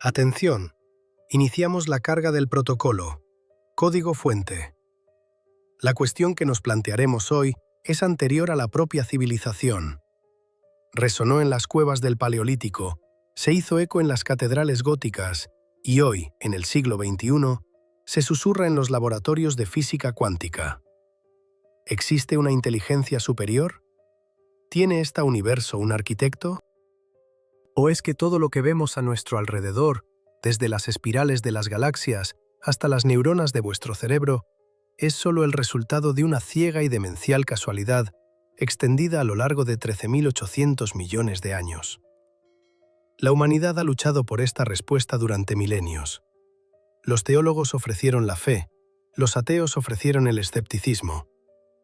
Atención, iniciamos la carga del protocolo. Código fuente. La cuestión que nos plantearemos hoy es anterior a la propia civilización. Resonó en las cuevas del Paleolítico, se hizo eco en las catedrales góticas y hoy, en el siglo XXI, se susurra en los laboratorios de física cuántica. ¿Existe una inteligencia superior? ¿Tiene este universo un arquitecto? ¿O es que todo lo que vemos a nuestro alrededor, desde las espirales de las galaxias hasta las neuronas de vuestro cerebro, es solo el resultado de una ciega y demencial casualidad extendida a lo largo de 13.800 millones de años? La humanidad ha luchado por esta respuesta durante milenios. Los teólogos ofrecieron la fe, los ateos ofrecieron el escepticismo,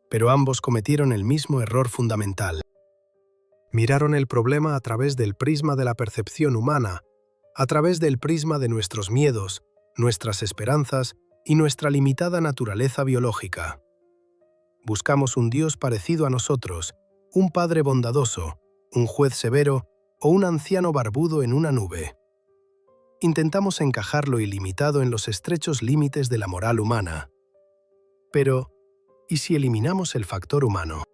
pero ambos cometieron el mismo error fundamental. Miraron el problema a través del prisma de la percepción humana, a través del prisma de nuestros miedos, nuestras esperanzas y nuestra limitada naturaleza biológica. Buscamos un Dios parecido a nosotros, un Padre bondadoso, un juez severo o un anciano barbudo en una nube. Intentamos encajar lo ilimitado en los estrechos límites de la moral humana. Pero, ¿y si eliminamos el factor humano?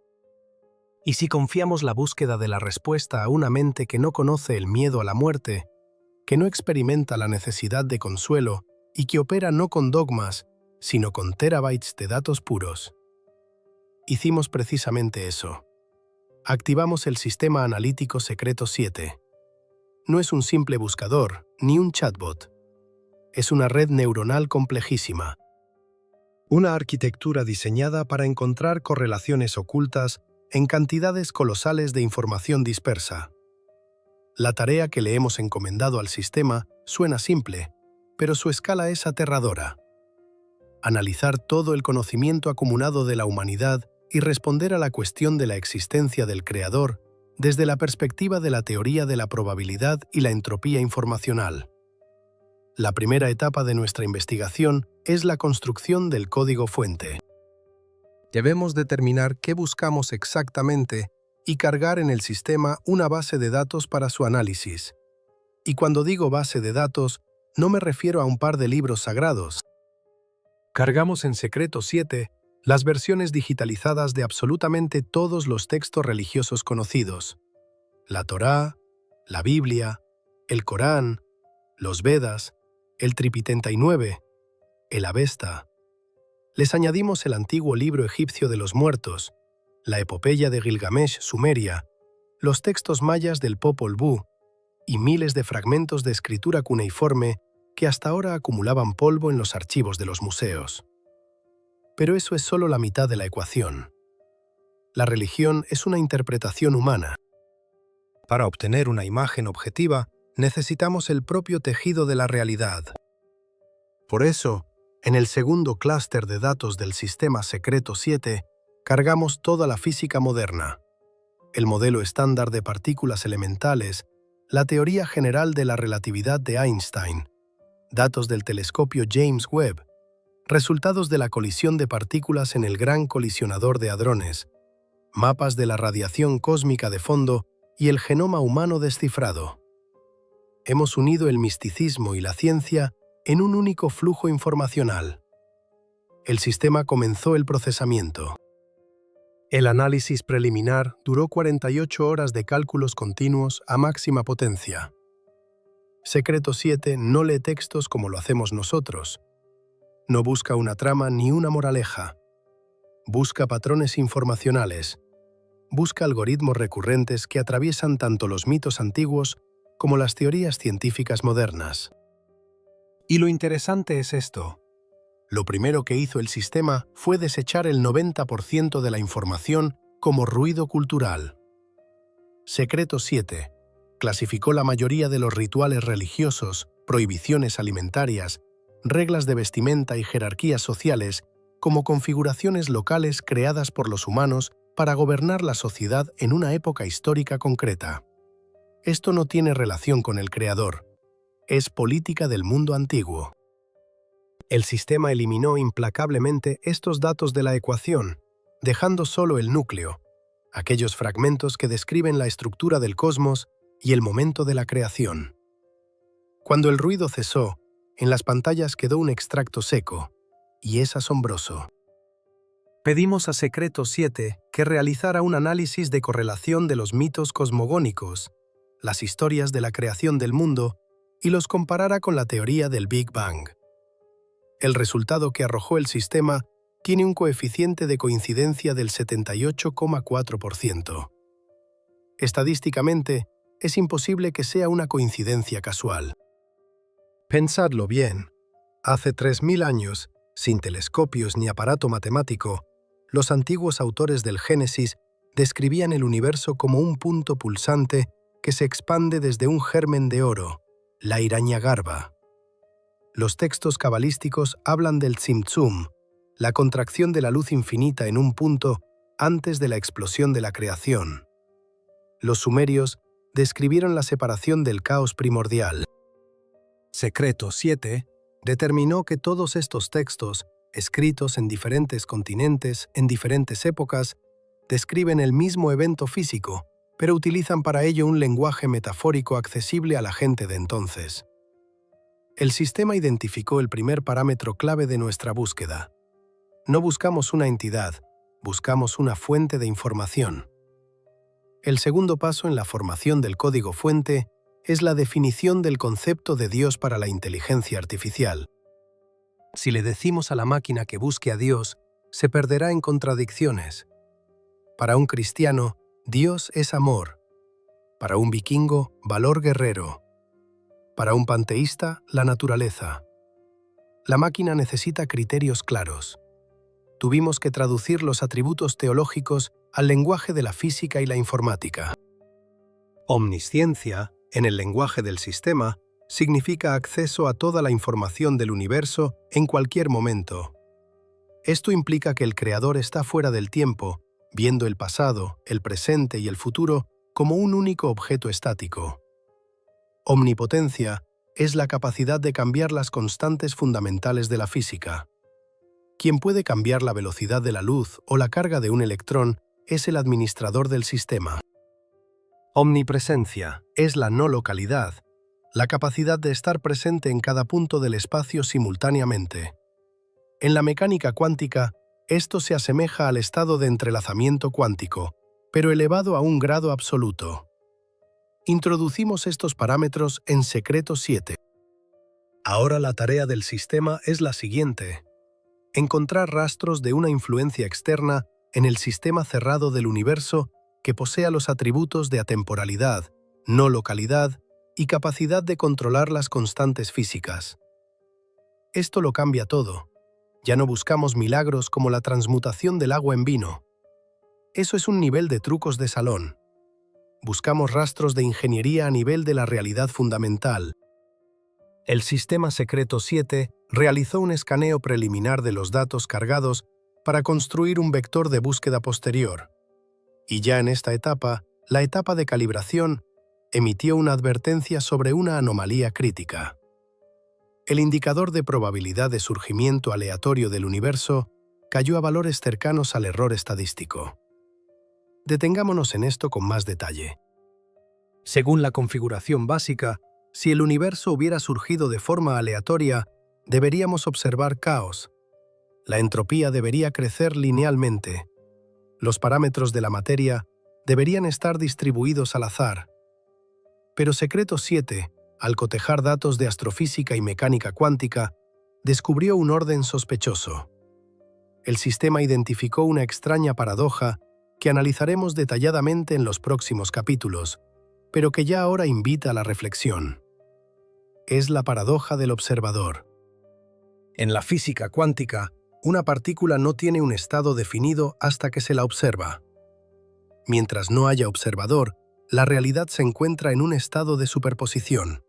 ¿Y si confiamos la búsqueda de la respuesta a una mente que no conoce el miedo a la muerte, que no experimenta la necesidad de consuelo y que opera no con dogmas, sino con terabytes de datos puros? Hicimos precisamente eso. Activamos el sistema analítico secreto 7. No es un simple buscador, ni un chatbot. Es una red neuronal complejísima. Una arquitectura diseñada para encontrar correlaciones ocultas en cantidades colosales de información dispersa. La tarea que le hemos encomendado al sistema suena simple, pero su escala es aterradora. Analizar todo el conocimiento acumulado de la humanidad y responder a la cuestión de la existencia del Creador desde la perspectiva de la teoría de la probabilidad y la entropía informacional. La primera etapa de nuestra investigación es la construcción del código fuente. Debemos determinar qué buscamos exactamente y cargar en el sistema una base de datos para su análisis. Y cuando digo base de datos, no me refiero a un par de libros sagrados. Cargamos en secreto 7 las versiones digitalizadas de absolutamente todos los textos religiosos conocidos: la Torá, la Biblia, el Corán, los Vedas, el Tripitente, el Avesta. Les añadimos el antiguo libro egipcio de los muertos, la epopeya de Gilgamesh sumeria, los textos mayas del Popol Vuh y miles de fragmentos de escritura cuneiforme que hasta ahora acumulaban polvo en los archivos de los museos. Pero eso es solo la mitad de la ecuación. La religión es una interpretación humana. Para obtener una imagen objetiva, necesitamos el propio tejido de la realidad. Por eso, en el segundo clúster de datos del sistema secreto 7, cargamos toda la física moderna, el modelo estándar de partículas elementales, la teoría general de la relatividad de Einstein, datos del telescopio James Webb, resultados de la colisión de partículas en el Gran Colisionador de Hadrones, mapas de la radiación cósmica de fondo y el genoma humano descifrado. Hemos unido el misticismo y la ciencia en un único flujo informacional. El sistema comenzó el procesamiento. El análisis preliminar duró 48 horas de cálculos continuos a máxima potencia. Secreto 7 no lee textos como lo hacemos nosotros. No busca una trama ni una moraleja. Busca patrones informacionales. Busca algoritmos recurrentes que atraviesan tanto los mitos antiguos como las teorías científicas modernas. Y lo interesante es esto. Lo primero que hizo el sistema fue desechar el 90% de la información como ruido cultural. Secreto 7 clasificó la mayoría de los rituales religiosos, prohibiciones alimentarias, reglas de vestimenta y jerarquías sociales como configuraciones locales creadas por los humanos para gobernar la sociedad en una época histórica concreta. Esto no tiene relación con el Creador. Es política del mundo antiguo. El sistema eliminó implacablemente estos datos de la ecuación, dejando solo el núcleo, aquellos fragmentos que describen la estructura del cosmos y el momento de la creación. Cuando el ruido cesó, en las pantallas quedó un extracto seco, y es asombroso. Pedimos a Secreto 7 que realizara un análisis de correlación de los mitos cosmogónicos, las historias de la creación del mundo, y los comparara con la teoría del Big Bang. El resultado que arrojó el sistema tiene un coeficiente de coincidencia del 78,4%. Estadísticamente, es imposible que sea una coincidencia casual. Pensadlo bien. Hace 3000 años, sin telescopios ni aparato matemático, los antiguos autores del Génesis describían el universo como un punto pulsante que se expande desde un germen de oro, la Hiranyagarba. Los textos cabalísticos hablan del Tzimtzum, la contracción de la luz infinita en un punto antes de la explosión de la creación. Los sumerios describieron la separación del caos primordial. Secreto 7 determinó que todos estos textos, escritos en diferentes continentes, en diferentes épocas, describen el mismo evento físico, pero utilizan para ello un lenguaje metafórico accesible a la gente de entonces. El sistema identificó el primer parámetro clave de nuestra búsqueda. No buscamos una entidad, buscamos una fuente de información. El segundo paso en la formación del código fuente es la definición del concepto de Dios para la inteligencia artificial. Si le decimos a la máquina que busque a Dios, se perderá en contradicciones. Para un cristiano, Dios es amor. Para un vikingo, valor guerrero. Para un panteísta, la naturaleza. La máquina necesita criterios claros. Tuvimos que traducir los atributos teológicos al lenguaje de la física y la informática. Omnisciencia, en el lenguaje del sistema, significa acceso a toda la información del universo en cualquier momento. Esto implica que el creador está fuera del tiempo, viendo el pasado, el presente y el futuro como un único objeto estático. Omnipotencia es la capacidad de cambiar las constantes fundamentales de la física. Quien puede cambiar la velocidad de la luz o la carga de un electrón es el administrador del sistema. Omnipresencia es la no localidad, la capacidad de estar presente en cada punto del espacio simultáneamente. En la mecánica cuántica, esto se asemeja al estado de entrelazamiento cuántico, pero elevado a un grado absoluto. Introducimos estos parámetros en Secreto 7. Ahora la tarea del sistema es la siguiente: encontrar rastros de una influencia externa en el sistema cerrado del universo que posea los atributos de atemporalidad, no localidad y capacidad de controlar las constantes físicas. Esto lo cambia todo. Ya no buscamos milagros como la transmutación del agua en vino. Eso es un nivel de trucos de salón. Buscamos rastros de ingeniería a nivel de la realidad fundamental. El sistema Secreto 7 realizó un escaneo preliminar de los datos cargados para construir un vector de búsqueda posterior. Y ya en esta etapa, la etapa de calibración, emitió una advertencia sobre una anomalía crítica. El indicador de probabilidad de surgimiento aleatorio del universo cayó a valores cercanos al error estadístico. Detengámonos en esto con más detalle. Según la configuración básica, si el universo hubiera surgido de forma aleatoria, deberíamos observar caos. La entropía debería crecer linealmente. Los parámetros de la materia deberían estar distribuidos al azar. Pero Secreto 7, al cotejar datos de astrofísica y mecánica cuántica, descubrió un orden sospechoso. El sistema identificó una extraña paradoja que analizaremos detalladamente en los próximos capítulos, pero que ya ahora invita a la reflexión. Es la paradoja del observador. En la física cuántica, una partícula no tiene un estado definido hasta que se la observa. Mientras no haya observador, la realidad se encuentra en un estado de superposición.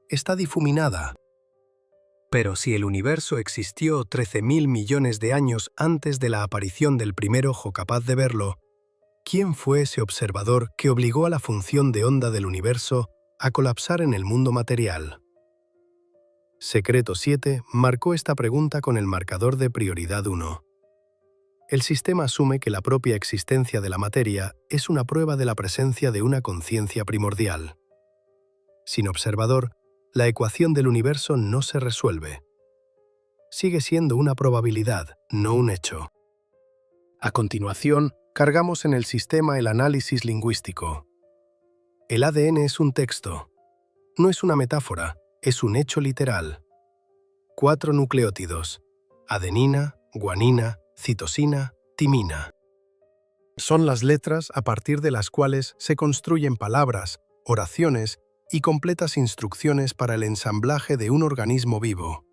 Está difuminada. Pero si el universo existió 13.000 millones de años antes de la aparición del primer ojo capaz de verlo, ¿quién fue ese observador que obligó a la función de onda del universo a colapsar en el mundo material? Secreto 7 marcó esta pregunta con el marcador de prioridad 1. El sistema asume que la propia existencia de la materia es una prueba de la presencia de una conciencia primordial. Sin observador, la ecuación del universo no se resuelve. Sigue siendo una probabilidad, no un hecho. A continuación, cargamos en el sistema el análisis lingüístico. El ADN es un texto. No es una metáfora, es un hecho literal. 4 nucleótidos: adenina, guanina, citosina, timina. Son las letras a partir de las cuales se construyen palabras, oraciones y completas instrucciones para el ensamblaje de un organismo vivo.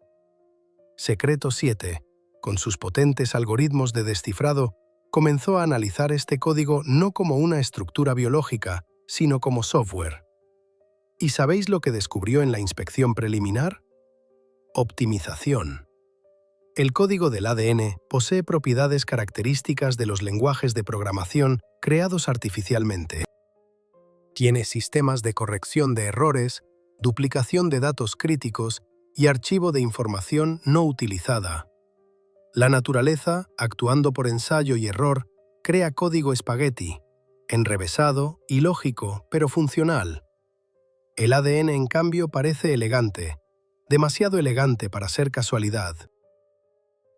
Secreto 7, con sus potentes algoritmos de descifrado, comenzó a analizar este código no como una estructura biológica, sino como software. ¿Y sabéis lo que descubrió en la inspección preliminar? Optimización. El código del ADN posee propiedades características de los lenguajes de programación creados artificialmente. Tiene sistemas de corrección de errores, duplicación de datos críticos y archivo de información no utilizada. La naturaleza, actuando por ensayo y error, crea código espagueti, enrevesado, ilógico, pero funcional. El ADN, en cambio, parece elegante, demasiado elegante para ser casualidad.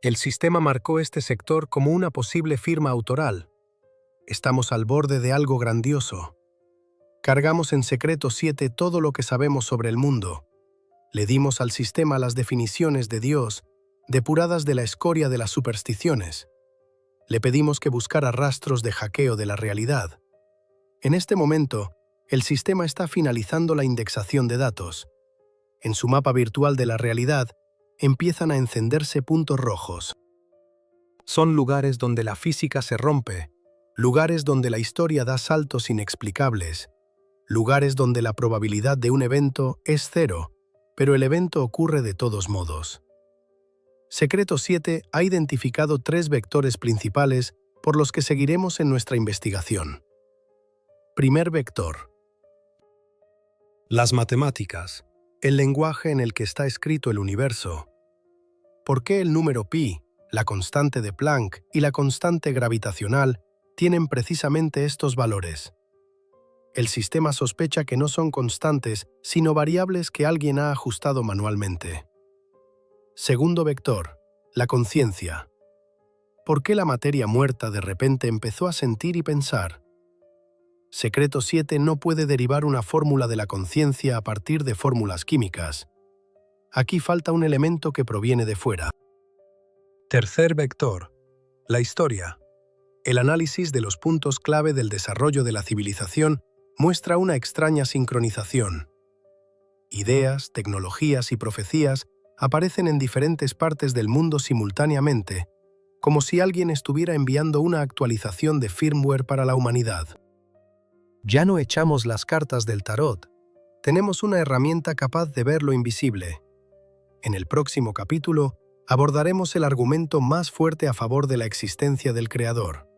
El sistema marcó este sector como una posible firma autoral. Estamos al borde de algo grandioso. Cargamos en secreto 7 todo lo que sabemos sobre el mundo. Le dimos al sistema las definiciones de Dios, depuradas de la escoria de las supersticiones. Le pedimos que buscara rastros de hackeo de la realidad. En este momento, el sistema está finalizando la indexación de datos. En su mapa virtual de la realidad, empiezan a encenderse puntos rojos. Son lugares donde la física se rompe, lugares donde la historia da saltos inexplicables, lugares donde la probabilidad de un evento es 0, pero el evento ocurre de todos modos. Secreto 7 ha identificado 3 vectores principales por los que seguiremos en nuestra investigación. Primer vector. Las matemáticas, el lenguaje en el que está escrito el universo. ¿Por qué el número pi, la constante de Planck y la constante gravitacional tienen precisamente estos valores? El sistema sospecha que no son constantes, sino variables que alguien ha ajustado manualmente. Segundo vector, la conciencia. ¿Por qué la materia muerta de repente empezó a sentir y pensar? Secreto 7 no puede derivar una fórmula de la conciencia a partir de fórmulas químicas. Aquí falta un elemento que proviene de fuera. Tercer vector, la historia. El análisis de los puntos clave del desarrollo de la civilización muestra una extraña sincronización. Ideas, tecnologías y profecías aparecen en diferentes partes del mundo simultáneamente, como si alguien estuviera enviando una actualización de firmware para la humanidad. Ya no echamos las cartas del tarot. Tenemos una herramienta capaz de ver lo invisible. En el próximo capítulo abordaremos el argumento más fuerte a favor de la existencia del Creador.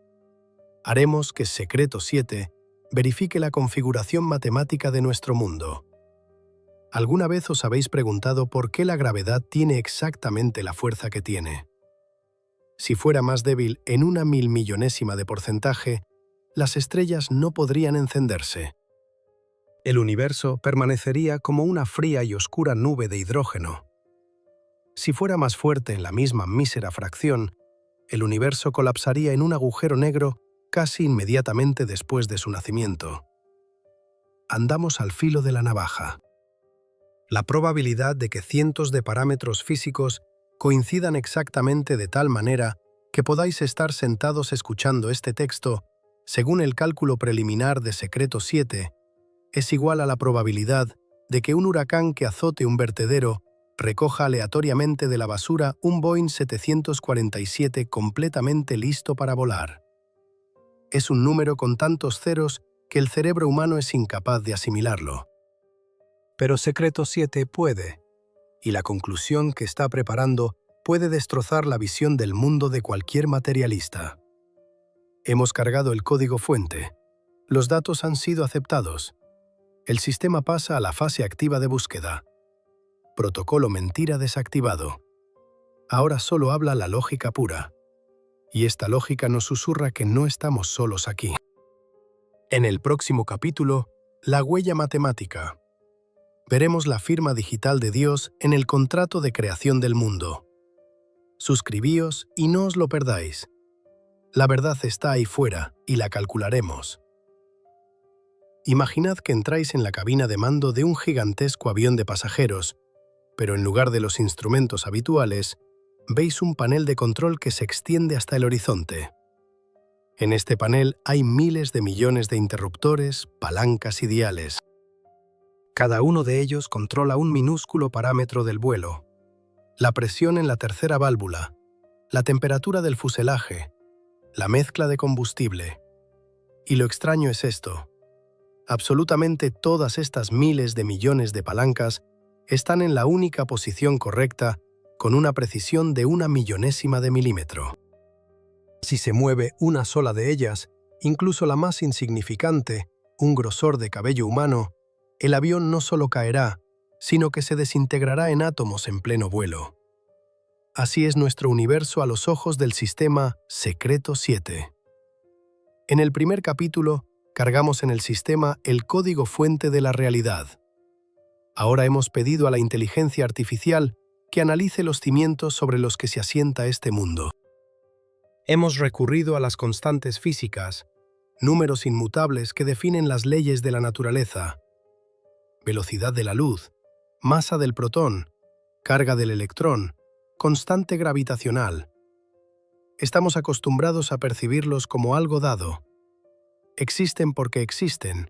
Haremos que Secreto 7 verifique la configuración matemática de nuestro mundo. ¿Alguna vez os habéis preguntado por qué la gravedad tiene exactamente la fuerza que tiene? Si fuera más débil en una milmillonésima de porcentaje, las estrellas no podrían encenderse. El universo permanecería como una fría y oscura nube de hidrógeno. Si fuera más fuerte en la misma mísera fracción, el universo colapsaría en un agujero negro casi inmediatamente después de su nacimiento. Andamos al filo de la navaja. La probabilidad de que cientos de parámetros físicos coincidan exactamente de tal manera que podáis estar sentados escuchando este texto, según el cálculo preliminar de Secreto 7, es igual a la probabilidad de que un huracán que azote un vertedero recoja aleatoriamente de la basura un Boeing 747 completamente listo para volar. Es un número con tantos ceros que el cerebro humano es incapaz de asimilarlo. Pero Secreto 7 puede, y la conclusión que está preparando puede destrozar la visión del mundo de cualquier materialista. Hemos cargado el código fuente. Los datos han sido aceptados. El sistema pasa a la fase activa de búsqueda. Protocolo mentira desactivado. Ahora solo habla la lógica pura. Y esta lógica nos susurra que no estamos solos aquí. En el próximo capítulo, la huella matemática. veremos la firma digital de Dios en el contrato de creación del mundo. Suscribíos y no os lo perdáis. La verdad está ahí fuera y la calcularemos. Imaginad que entráis en la cabina de mando de un gigantesco avión de pasajeros, pero en lugar de los instrumentos habituales, veis un panel de control que se extiende hasta el horizonte. En este panel hay miles de millones de interruptores, palancas y diales. Cada uno de ellos controla un minúsculo parámetro del vuelo: la presión en la tercera válvula, la temperatura del fuselaje, la mezcla de combustible. Y lo extraño es esto: absolutamente todas estas miles de millones de palancas están en la única posición correcta, con una precisión de 1/1000ª de milímetro. Si se mueve una sola de ellas, incluso la más insignificante, un grosor de cabello humano, el avión no solo caerá, sino que se desintegrará en átomos en pleno vuelo. Así es nuestro universo a los ojos del sistema Secreto 7. En el primer capítulo, cargamos en el sistema el código fuente de la realidad. Ahora hemos pedido a la inteligencia artificial que analice los cimientos sobre los que se asienta este mundo. Hemos recurrido a las constantes físicas, números inmutables que definen las leyes de la naturaleza: velocidad de la luz, masa del protón, carga del electrón, constante gravitacional. Estamos acostumbrados a percibirlos como algo dado. Existen porque existen,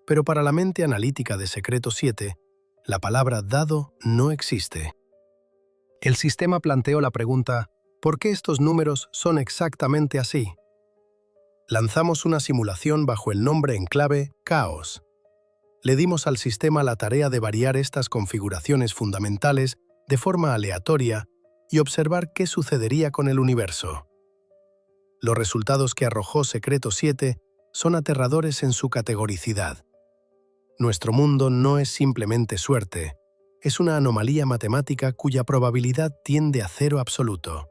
pero para la mente analítica de Secreto 7, la palabra dado no existe. El sistema planteó la pregunta: ¿por qué estos números son exactamente así? Lanzamos una simulación bajo el nombre en clave Caos. Le dimos al sistema la tarea de variar estas configuraciones fundamentales de forma aleatoria y observar qué sucedería con el universo. Los resultados que arrojó Secreto 7 son aterradores en su categoricidad. Nuestro mundo no es simplemente suerte, es una anomalía matemática cuya probabilidad tiende a 0 absoluto.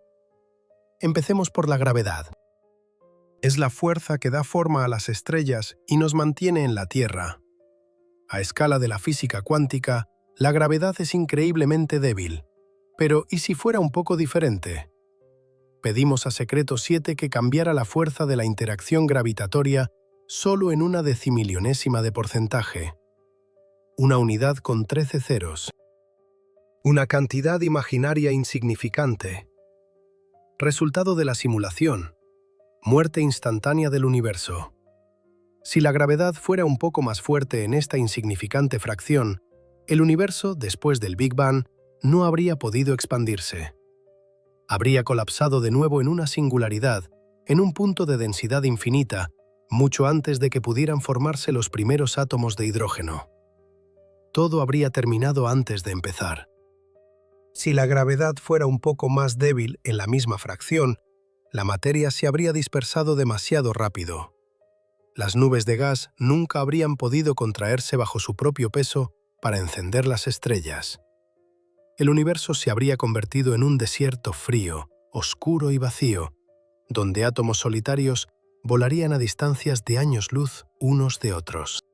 Empecemos por la gravedad. Es la fuerza que da forma a las estrellas y nos mantiene en la Tierra. A escala de la física cuántica, la gravedad es increíblemente débil. Pero, ¿y si fuera un poco diferente? Pedimos a Secreto 7 que cambiara la fuerza de la interacción gravitatoria solo en 1/100000ª de porcentaje. Una unidad con 13 ceros. Una cantidad imaginaria insignificante. Resultado de la simulación: muerte instantánea del universo. Si la gravedad fuera un poco más fuerte en esta insignificante fracción, el universo, después del Big Bang, no habría podido expandirse. Habría colapsado de nuevo en una singularidad, en un punto de densidad infinita, mucho antes de que pudieran formarse los primeros átomos de hidrógeno. Todo habría terminado antes de empezar. Si la gravedad fuera un poco más débil en la misma fracción, la materia se habría dispersado demasiado rápido. Las nubes de gas nunca habrían podido contraerse bajo su propio peso para encender las estrellas. El universo se habría convertido en un desierto frío, oscuro y vacío, donde átomos solitarios volarían a distancias de años luz unos de otros.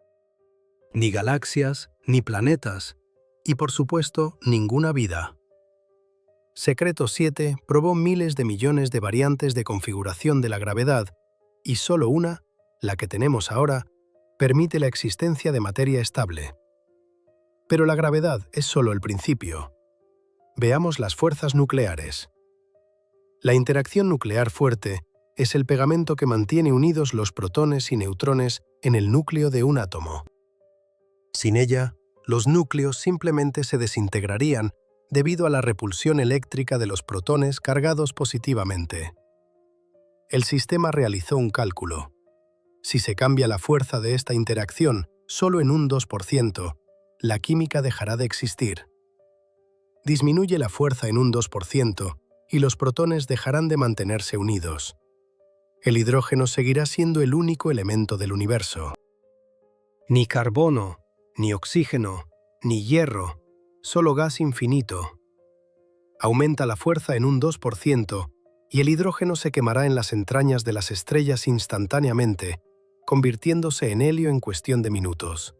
Ni galaxias, ni planetas, y por supuesto, ninguna vida. Secreto 7 probó miles de millones de variantes de configuración de la gravedad, y solo una, la que tenemos ahora, permite la existencia de materia estable. Pero la gravedad es solo el principio. Veamos las fuerzas nucleares. La interacción nuclear fuerte es el pegamento que mantiene unidos los protones y neutrones en el núcleo de un átomo. Sin ella, los núcleos simplemente se desintegrarían debido a la repulsión eléctrica de los protones cargados positivamente. El sistema realizó un cálculo. Si se cambia la fuerza de esta interacción solo en un 2%, la química dejará de existir. Disminuye la fuerza en un 2% y los protones dejarán de mantenerse unidos. El hidrógeno seguirá siendo el único elemento del universo. Ni carbono, ni oxígeno, ni hierro, solo gas infinito. Aumenta la fuerza en un 2% y el hidrógeno se quemará en las entrañas de las estrellas instantáneamente, convirtiéndose en helio en cuestión de minutos.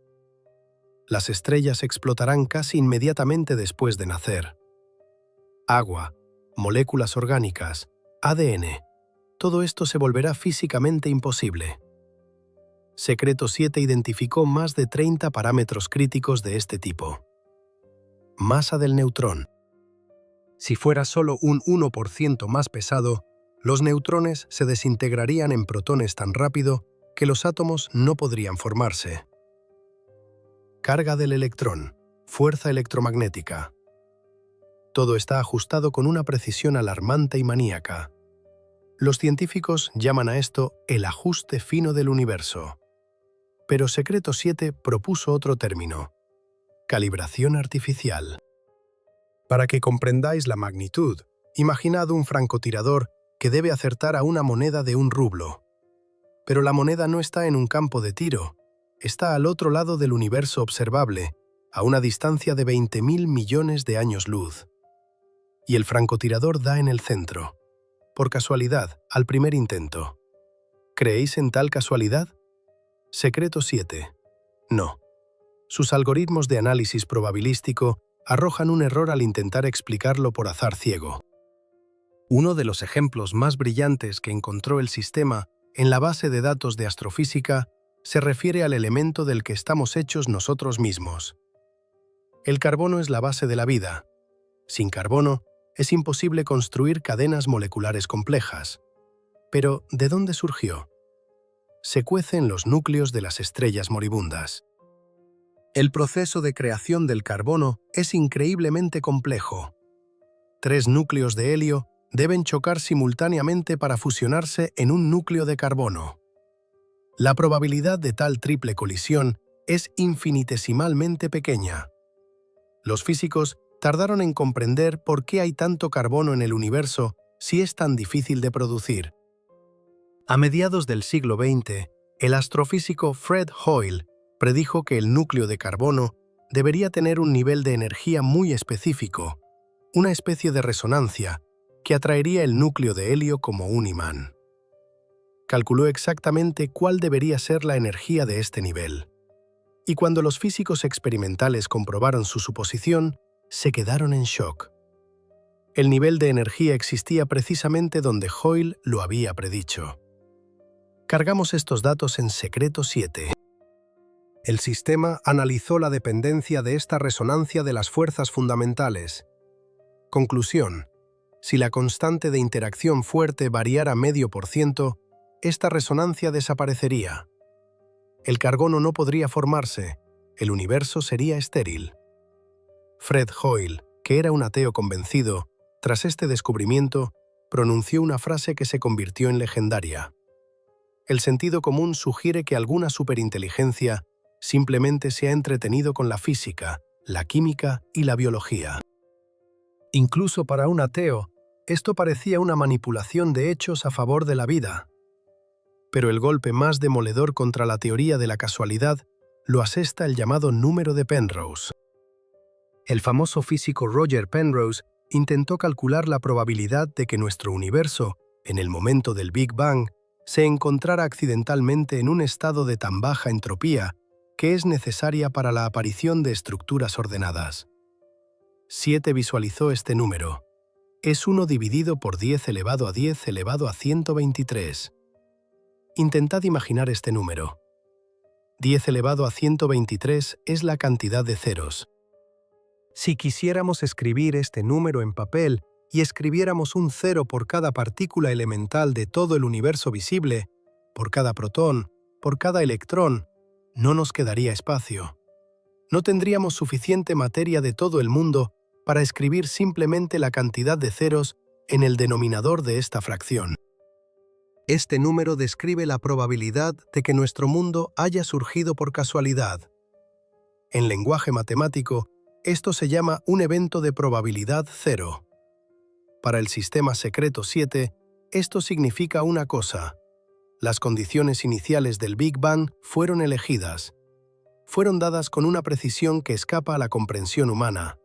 Las estrellas explotarán casi inmediatamente después de nacer. Agua, moléculas orgánicas, ADN, todo esto se volverá físicamente imposible. Secreto 7 identificó más de 30 parámetros críticos de este tipo. Masa del neutrón. Si fuera solo un 1% más pesado, los neutrones se desintegrarían en protones tan rápido que los átomos no podrían formarse. Carga del electrón, fuerza electromagnética. Todo está ajustado con una precisión alarmante y maníaca. Los científicos llaman a esto el ajuste fino del universo. Pero Secreto 7 propuso otro término: calibración artificial. Para que comprendáis la magnitud, imaginad un francotirador que debe acertar a una moneda de 1 rublo. Pero la moneda no está en un campo de tiro, está al otro lado del universo observable, a una distancia de 20.000 millones de años luz. Y el francotirador da en el centro. Por casualidad, al primer intento. ¿Creéis en tal casualidad? Secreto 7. No. Sus algoritmos de análisis probabilístico arrojan un error al intentar explicarlo por azar ciego. Uno de los ejemplos más brillantes que encontró el sistema en la base de datos de astrofísica se refiere al elemento del que estamos hechos nosotros mismos. El carbono es la base de la vida. Sin carbono, es imposible construir cadenas moleculares complejas. Pero, ¿de dónde surgió? Se cuece en los núcleos de las estrellas moribundas. El proceso de creación del carbono es increíblemente complejo. 3 núcleos de helio deben chocar simultáneamente para fusionarse en un núcleo de carbono. La probabilidad de tal triple colisión es infinitesimalmente pequeña. Los físicos tardaron en comprender por qué hay tanto carbono en el universo si es tan difícil de producir. A mediados del siglo XX, el astrofísico Fred Hoyle predijo que el núcleo de carbono debería tener un nivel de energía muy específico, una especie de resonancia que atraería el núcleo de helio como un imán. Calculó exactamente cuál debería ser la energía de este nivel. Y cuando los físicos experimentales comprobaron su suposición, se quedaron en shock. El nivel de energía existía precisamente donde Hoyle lo había predicho. Cargamos estos datos en Secreto 7. El sistema analizó la dependencia de esta resonancia de las fuerzas fundamentales. Conclusión: si la constante de interacción fuerte variara 0,5%, esta resonancia desaparecería. El carbono no podría formarse, el universo sería estéril. Fred Hoyle, que era un ateo convencido, tras este descubrimiento, pronunció una frase que se convirtió en legendaria. El sentido común sugiere que alguna superinteligencia simplemente se ha entretenido con la física, la química y la biología. Incluso para un ateo, esto parecía una manipulación de hechos a favor de la vida. Pero el golpe más demoledor contra la teoría de la casualidad lo asesta el llamado número de Penrose. El famoso físico Roger Penrose intentó calcular la probabilidad de que nuestro universo, en el momento del Big Bang, se encontrara accidentalmente en un estado de tan baja entropía que es necesaria para la aparición de estructuras ordenadas. 7 visualizó este número. Es 1 dividido por 10 elevado a 10 elevado a 123. Intentad imaginar este número. 10 elevado a 123 es la cantidad de ceros. Si quisiéramos escribir este número en papel y escribiéramos un 0 por cada partícula elemental de todo el universo visible, por cada protón, por cada electrón, no nos quedaría espacio. No tendríamos suficiente materia de todo el mundo para escribir simplemente la cantidad de ceros en el denominador de esta fracción. Este número describe la probabilidad de que nuestro mundo haya surgido por casualidad. En lenguaje matemático, esto se llama un evento de probabilidad cero. Para el sistema Secreto 7, esto significa una cosa: las condiciones iniciales del Big Bang fueron elegidas. Fueron dadas con una precisión que escapa a la comprensión humana.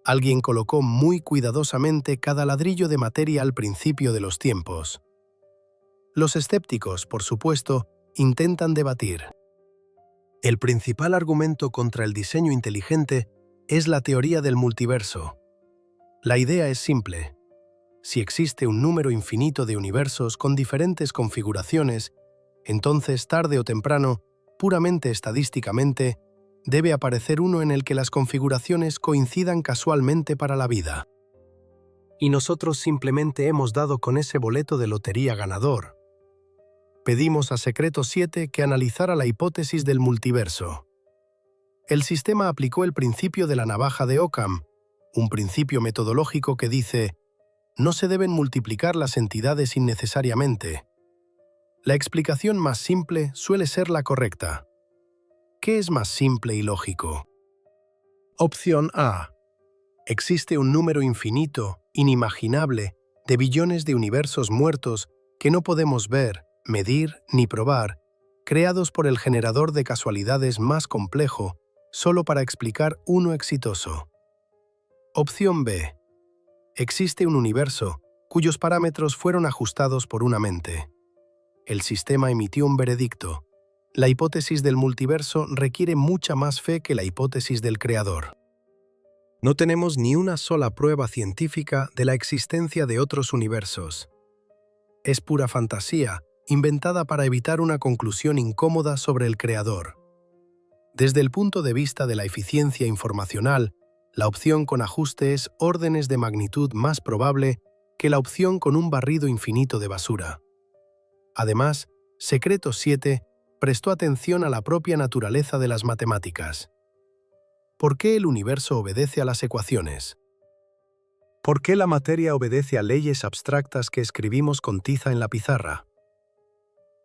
Alguien colocó muy cuidadosamente cada ladrillo de materia al principio de los tiempos. Los escépticos, por supuesto, intentan debatir. El principal argumento contra el diseño inteligente es la teoría del multiverso. La idea es simple. Si existe un número infinito de universos con diferentes configuraciones, entonces tarde o temprano, puramente estadísticamente, debe aparecer uno en el que las configuraciones coincidan casualmente para la vida. Y nosotros simplemente hemos dado con ese boleto de lotería ganador. Pedimos a Secreto 7 que analizara la hipótesis del multiverso. El sistema aplicó el principio de la navaja de Occam, un principio metodológico que dice: no se deben multiplicar las entidades innecesariamente. La explicación más simple suele ser la correcta. ¿Qué es más simple y lógico? Opción A. Existe un número infinito, inimaginable, de billones de universos muertos que no podemos ver, medir ni probar, creados por el generador de casualidades más complejo, solo para explicar uno exitoso. Opción B. Existe un universo cuyos parámetros fueron ajustados por una mente. El sistema emitió un veredicto. La hipótesis del multiverso requiere mucha más fe que la hipótesis del creador. No tenemos ni una sola prueba científica de la existencia de otros universos. Es pura fantasía, inventada para evitar una conclusión incómoda sobre el creador. Desde el punto de vista de la eficiencia informacional, la opción con ajuste es órdenes de magnitud más probable que la opción con un barrido infinito de basura. Además, Secreto 7 prestó atención a la propia naturaleza de las matemáticas. ¿Por qué el universo obedece a las ecuaciones? ¿Por qué la materia obedece a leyes abstractas que escribimos con tiza en la pizarra?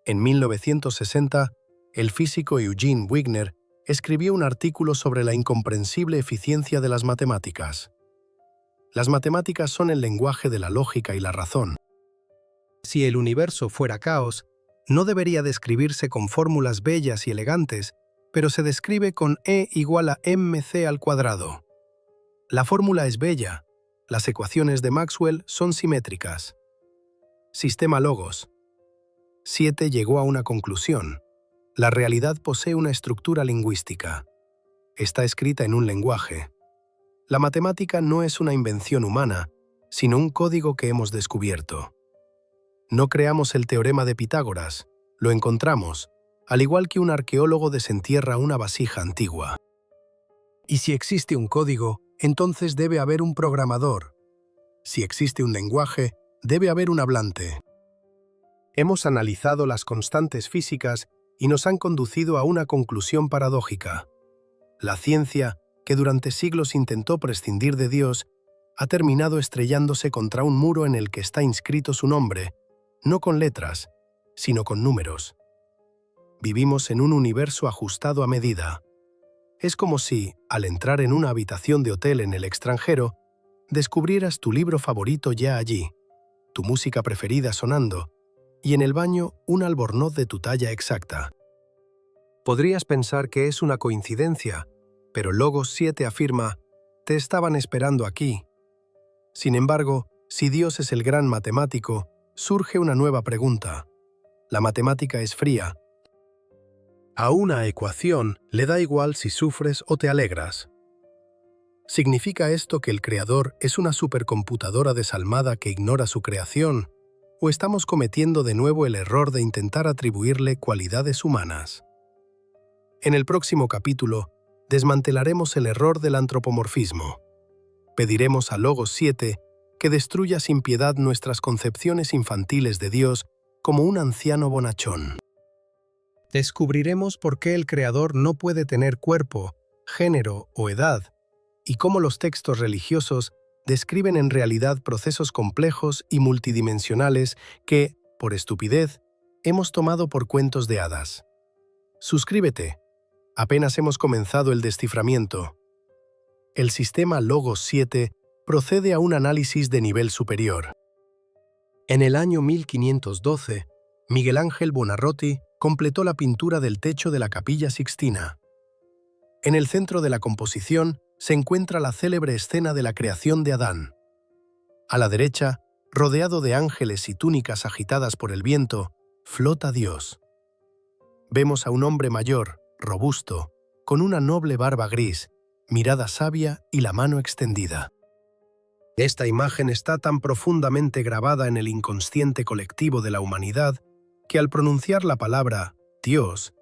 En 1960, el físico Eugene Wigner escribió un artículo sobre la incomprensible eficiencia de las matemáticas. Las matemáticas son el lenguaje de la lógica y la razón. Si el universo fuera caos, no debería describirse con fórmulas bellas y elegantes, pero se describe con E igual a mc al cuadrado. La fórmula es bella. Las ecuaciones de Maxwell son simétricas. Sistema Logos. 7 llegó a una conclusión. La realidad posee una estructura lingüística. Está escrita en un lenguaje. La matemática no es una invención humana, sino un código que hemos descubierto. No creamos el teorema de Pitágoras, lo encontramos, al igual que un arqueólogo desentierra una vasija antigua. Y si existe un código, entonces debe haber un programador. Si existe un lenguaje, debe haber un hablante. Hemos analizado las constantes físicas y nos han conducido a una conclusión paradójica. La ciencia, que durante siglos intentó prescindir de Dios, ha terminado estrellándose contra un muro en el que está inscrito su nombre, no con letras, sino con números. Vivimos en un universo ajustado a medida. Es como si, al entrar en una habitación de hotel en el extranjero, descubrieras tu libro favorito ya allí, tu música preferida sonando, y en el baño un albornoz de tu talla exacta. Podrías pensar que es una coincidencia, pero Logos 7 afirma: te estaban esperando aquí. Sin embargo, si Dios es el gran matemático, surge una nueva pregunta. La matemática es fría. A una ecuación le da igual si sufres o te alegras. ¿Significa esto que el creador es una supercomputadora desalmada que ignora su creación? ¿O estamos cometiendo de nuevo el error de intentar atribuirle cualidades humanas? En el próximo capítulo, desmantelaremos el error del antropomorfismo. Pediremos a Logos 7 que destruya sin piedad nuestras concepciones infantiles de Dios como un anciano bonachón. Descubriremos por qué el Creador no puede tener cuerpo, género o edad, y cómo los textos religiosos describen en realidad procesos complejos y multidimensionales que, por estupidez, hemos tomado por cuentos de hadas. Suscríbete. Apenas hemos comenzado el desciframiento. El sistema Logos 7 procede a un análisis de nivel superior. En el año 1512, Miguel Ángel Buonarroti completó la pintura del techo de la Capilla Sixtina. En el centro de la composición se encuentra la célebre escena de la creación de Adán. A la derecha, rodeado de ángeles y túnicas agitadas por el viento, flota Dios. Vemos a un hombre mayor, robusto, con una noble barba gris, mirada sabia y la mano extendida. Esta imagen está tan profundamente grabada en el inconsciente colectivo de la humanidad que al pronunciar la palabra Dios,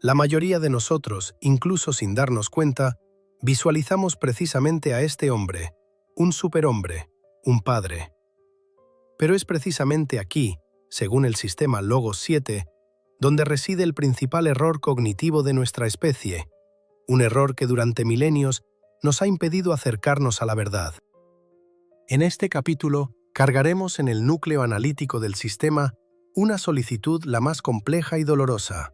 la mayoría de nosotros, incluso sin darnos cuenta, visualizamos precisamente a este hombre, un superhombre, un padre. Pero es precisamente aquí, según el sistema Logos 7, donde reside el principal error cognitivo de nuestra especie, un error que durante milenios nos ha impedido acercarnos a la verdad. En este capítulo, cargaremos en el núcleo analítico del sistema una solicitud la más compleja y dolorosa.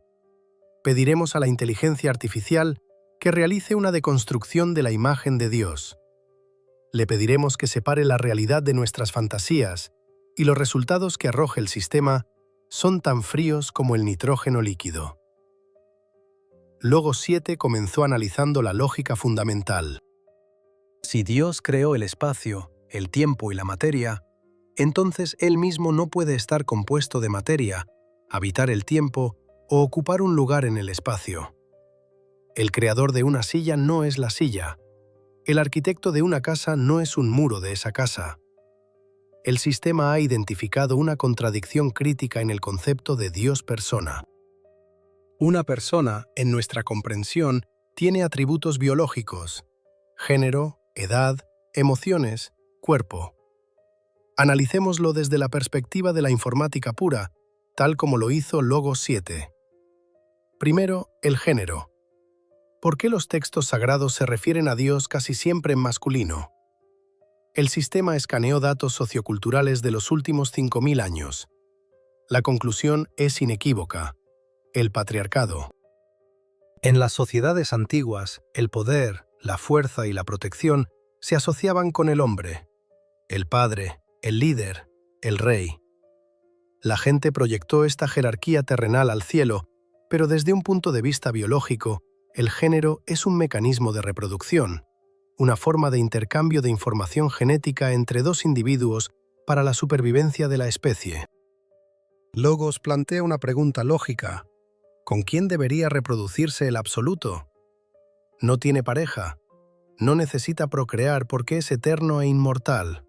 Pediremos a la inteligencia artificial que realice una deconstrucción de la imagen de Dios. Le pediremos que separe la realidad de nuestras fantasías, y los resultados que arroje el sistema son tan fríos como el nitrógeno líquido. Logos 7 comenzó analizando la lógica fundamental. Si Dios creó el espacio, el tiempo y la materia, entonces Él mismo no puede estar compuesto de materia, habitar el tiempo o ocupar un lugar en el espacio. El creador de una silla no es la silla. El arquitecto de una casa no es un muro de esa casa. El sistema ha identificado una contradicción crítica en el concepto de Dios persona. Una persona, en nuestra comprensión, tiene atributos biológicos: género, edad, emociones, cuerpo. Analicémoslo desde la perspectiva de la informática pura, tal como lo hizo Logos 7. Primero, el género. ¿Por qué los textos sagrados se refieren a Dios casi siempre en masculino? El sistema escaneó datos socioculturales de los últimos 5000 años. La conclusión es inequívoca: el patriarcado. En las sociedades antiguas, el poder, la fuerza y la protección se asociaban con el hombre, el padre, el líder, el rey. La gente proyectó esta jerarquía terrenal al cielo, pero desde un punto de vista biológico, el género es un mecanismo de reproducción, una forma de intercambio de información genética entre dos individuos para la supervivencia de la especie. Logos plantea una pregunta lógica: ¿con quién debería reproducirse el absoluto? No tiene pareja, no necesita procrear porque es eterno e inmortal.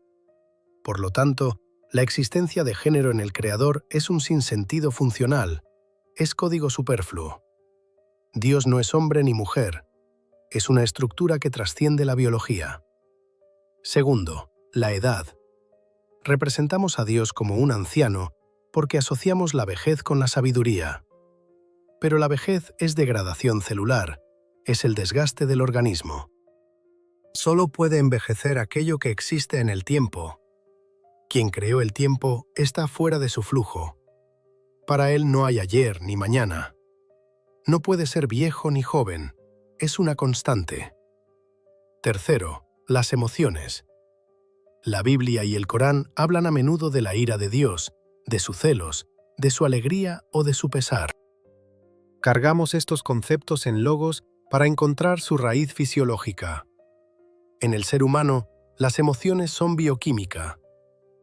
Por lo tanto, la existencia de género en el creador es un sinsentido funcional, es código superfluo. Dios no es hombre ni mujer, es una estructura que trasciende la biología. Segundo, la edad. Representamos a Dios como un anciano porque asociamos la vejez con la sabiduría. Pero la vejez es degradación celular, es el desgaste del organismo. Solo puede envejecer aquello que existe en el tiempo. Quien creó el tiempo está fuera de su flujo. Para él no hay ayer ni mañana. No puede ser viejo ni joven, es una constante. Tercero, las emociones. La Biblia y el Corán hablan a menudo de la ira de Dios, de sus celos, de su alegría o de su pesar. Cargamos estos conceptos en logos para encontrar su raíz fisiológica. En el ser humano, las emociones son bioquímica.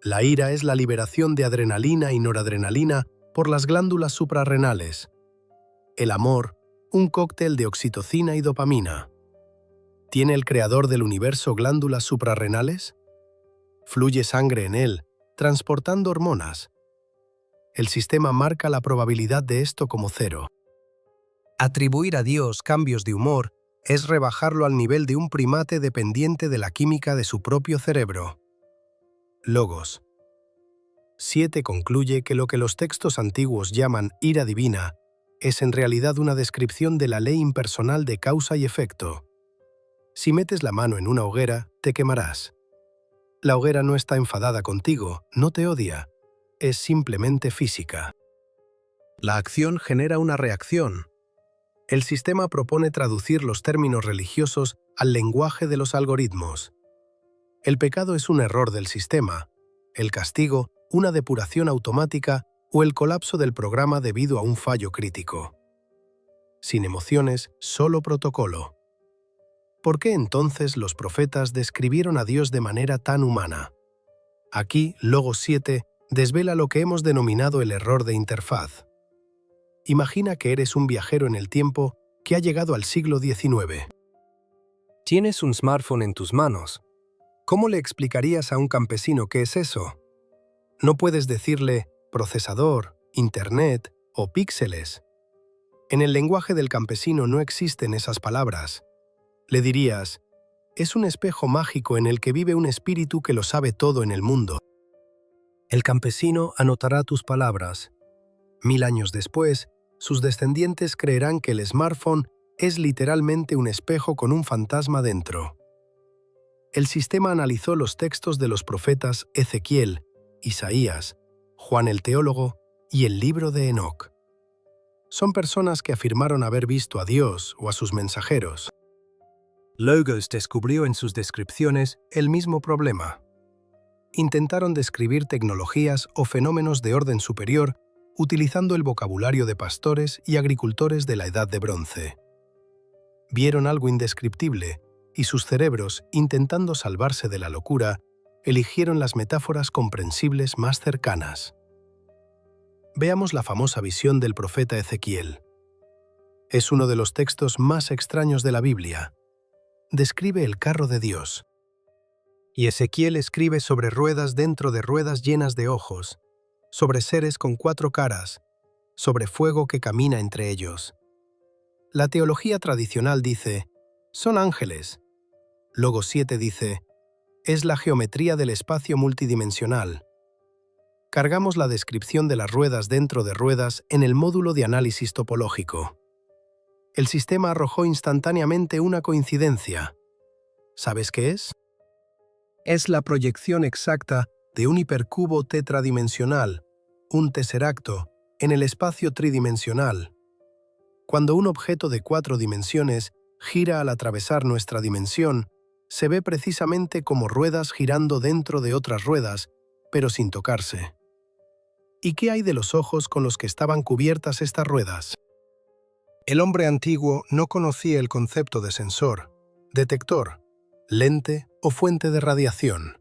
La ira es la liberación de adrenalina y noradrenalina por las glándulas suprarrenales. El amor, un cóctel de oxitocina y dopamina. ¿Tiene el creador del universo glándulas suprarrenales? Fluye sangre en él, transportando hormonas. El sistema marca la probabilidad de esto como 0. Atribuir a Dios cambios de humor es rebajarlo al nivel de un primate dependiente de la química de su propio cerebro. Logos 7 concluye que lo que los textos antiguos llaman ira divina es en realidad una descripción de la ley impersonal de causa y efecto. Si metes la mano en una hoguera, te quemarás. La hoguera no está enfadada contigo, no te odia, es simplemente física. La acción genera una reacción. El sistema propone traducir los términos religiosos al lenguaje de los algoritmos. El pecado es un error del sistema, el castigo, una depuración automática o el colapso del programa debido a un fallo crítico. Sin emociones, solo protocolo. ¿Por qué entonces los profetas describieron a Dios de manera tan humana? Aquí, Logos 7 desvela lo que hemos denominado el error de interfaz. Imagina que eres un viajero en el tiempo que ha llegado al siglo XIX. Tienes un smartphone en tus manos. ¿Cómo le explicarías a un campesino qué es eso? No puedes decirle procesador, internet o píxeles. En el lenguaje del campesino no existen esas palabras. Le dirías, es un espejo mágico en el que vive un espíritu que lo sabe todo en el mundo. El campesino anotará tus palabras. 1000 años después, sus descendientes creerán que el smartphone es literalmente un espejo con un fantasma dentro. El sistema analizó los textos de los profetas Ezequiel, Isaías, Juan el Teólogo y el libro de Enoc. Son personas que afirmaron haber visto a Dios o a sus mensajeros. Logos descubrió en sus descripciones El mismo problema. Intentaron describir tecnologías o fenómenos de orden superior utilizando el vocabulario de pastores y agricultores de la Edad de Bronce. Vieron algo indescriptible y sus cerebros, intentando salvarse de la locura, eligieron las metáforas comprensibles más cercanas. Veamos la famosa visión del profeta Ezequiel. Es uno de los textos más extraños de la Biblia. Describe el carro de Dios. Y Ezequiel escribe sobre ruedas dentro de ruedas llenas de ojos, sobre seres con 4 caras, sobre fuego que camina entre ellos. La teología tradicional dice, son ángeles. Logos 7 dice, es la geometría del espacio multidimensional. Cargamos la descripción de las ruedas dentro de ruedas en el módulo de análisis topológico. El sistema arrojó instantáneamente una coincidencia. ¿Sabes qué es? Es la proyección exacta de un hipercubo tetradimensional, un tesseracto, en el espacio tridimensional. Cuando un objeto de 4 dimensiones gira al atravesar nuestra dimensión, se ve precisamente como ruedas girando dentro de otras ruedas, pero sin tocarse. ¿Y qué hay de los ojos con los que estaban cubiertas estas ruedas? El hombre antiguo no conocía el concepto de sensor, detector, lente o fuente de radiación.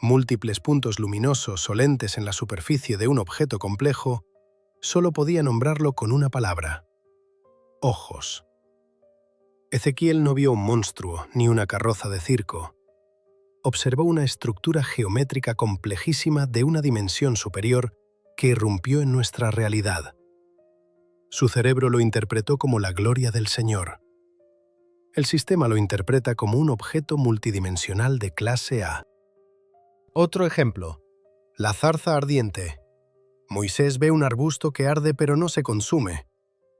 Múltiples puntos luminosos o lentes en la superficie de un objeto complejo, solo podía nombrarlo con una palabra: ojos. Ezequiel no vio un monstruo ni una carroza de circo. Observó una estructura geométrica complejísima de una dimensión superior que irrumpió en nuestra realidad. Su cerebro lo interpretó como la gloria del Señor. El sistema lo interpreta como un objeto multidimensional de clase A. Otro ejemplo. La zarza ardiente. Moisés ve un arbusto que arde pero no se consume.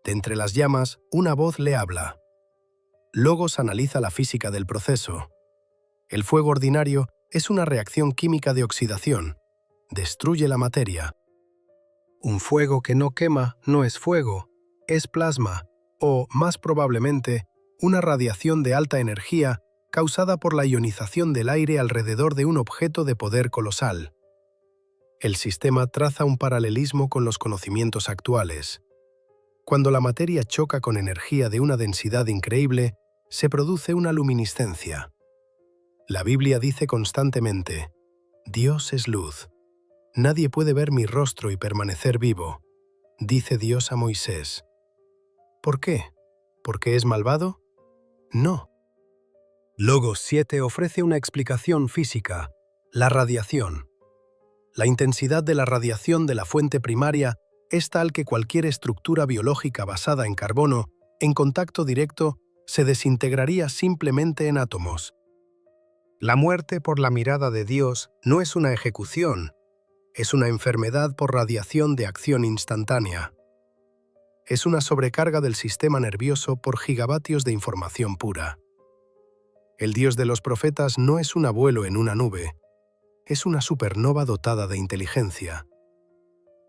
De entre las llamas, una voz le habla. Logos analiza la física del proceso. El fuego ordinario es una reacción química de oxidación. Destruye la materia. Un fuego que no quema no es fuego, es plasma, o, más probablemente, una radiación de alta energía causada por la ionización del aire alrededor de un objeto de poder colosal. El sistema traza un paralelismo con los conocimientos actuales. Cuando la materia choca con energía de una densidad increíble, se produce una luminiscencia. La Biblia dice constantemente, Dios es luz. Nadie puede ver mi rostro y permanecer vivo, dice Dios a Moisés. ¿Por qué? ¿Porque es malvado? No. Logos 7 ofrece una explicación física, la radiación. La intensidad de la radiación de la fuente primaria es tal que cualquier estructura biológica basada en carbono, en contacto directo, se desintegraría simplemente en átomos. La muerte por la mirada de Dios no es una ejecución, es una enfermedad por radiación de acción instantánea. Es una sobrecarga del sistema nervioso por gigavatios de información pura. El Dios de los profetas no es un abuelo en una nube, es una supernova dotada de inteligencia.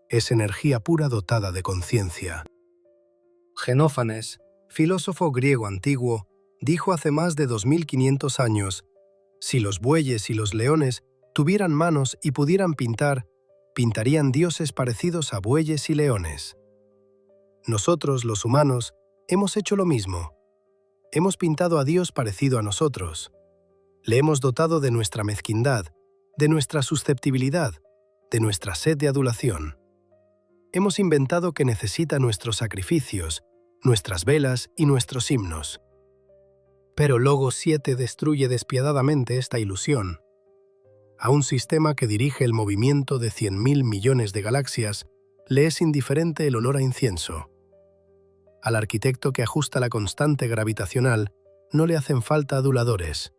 Es energía pura dotada de conciencia. Genófanes, filósofo griego antiguo, dijo hace más de 2500 años, si los bueyes y los leones tuvieran manos y pudieran pintar, pintarían dioses parecidos a bueyes y leones. Nosotros, los humanos, hemos hecho lo mismo. Hemos pintado a Dios parecido a nosotros. Le hemos dotado de nuestra mezquindad, de nuestra susceptibilidad, de nuestra sed de adulación. Hemos inventado que necesita nuestros sacrificios, nuestras velas y nuestros himnos. Pero Logos 7 destruye despiadadamente esta ilusión. A un sistema que dirige el movimiento de 100.000 millones de galaxias, le es indiferente el olor a incienso. Al arquitecto que ajusta la constante gravitacional, no le hacen falta aduladores.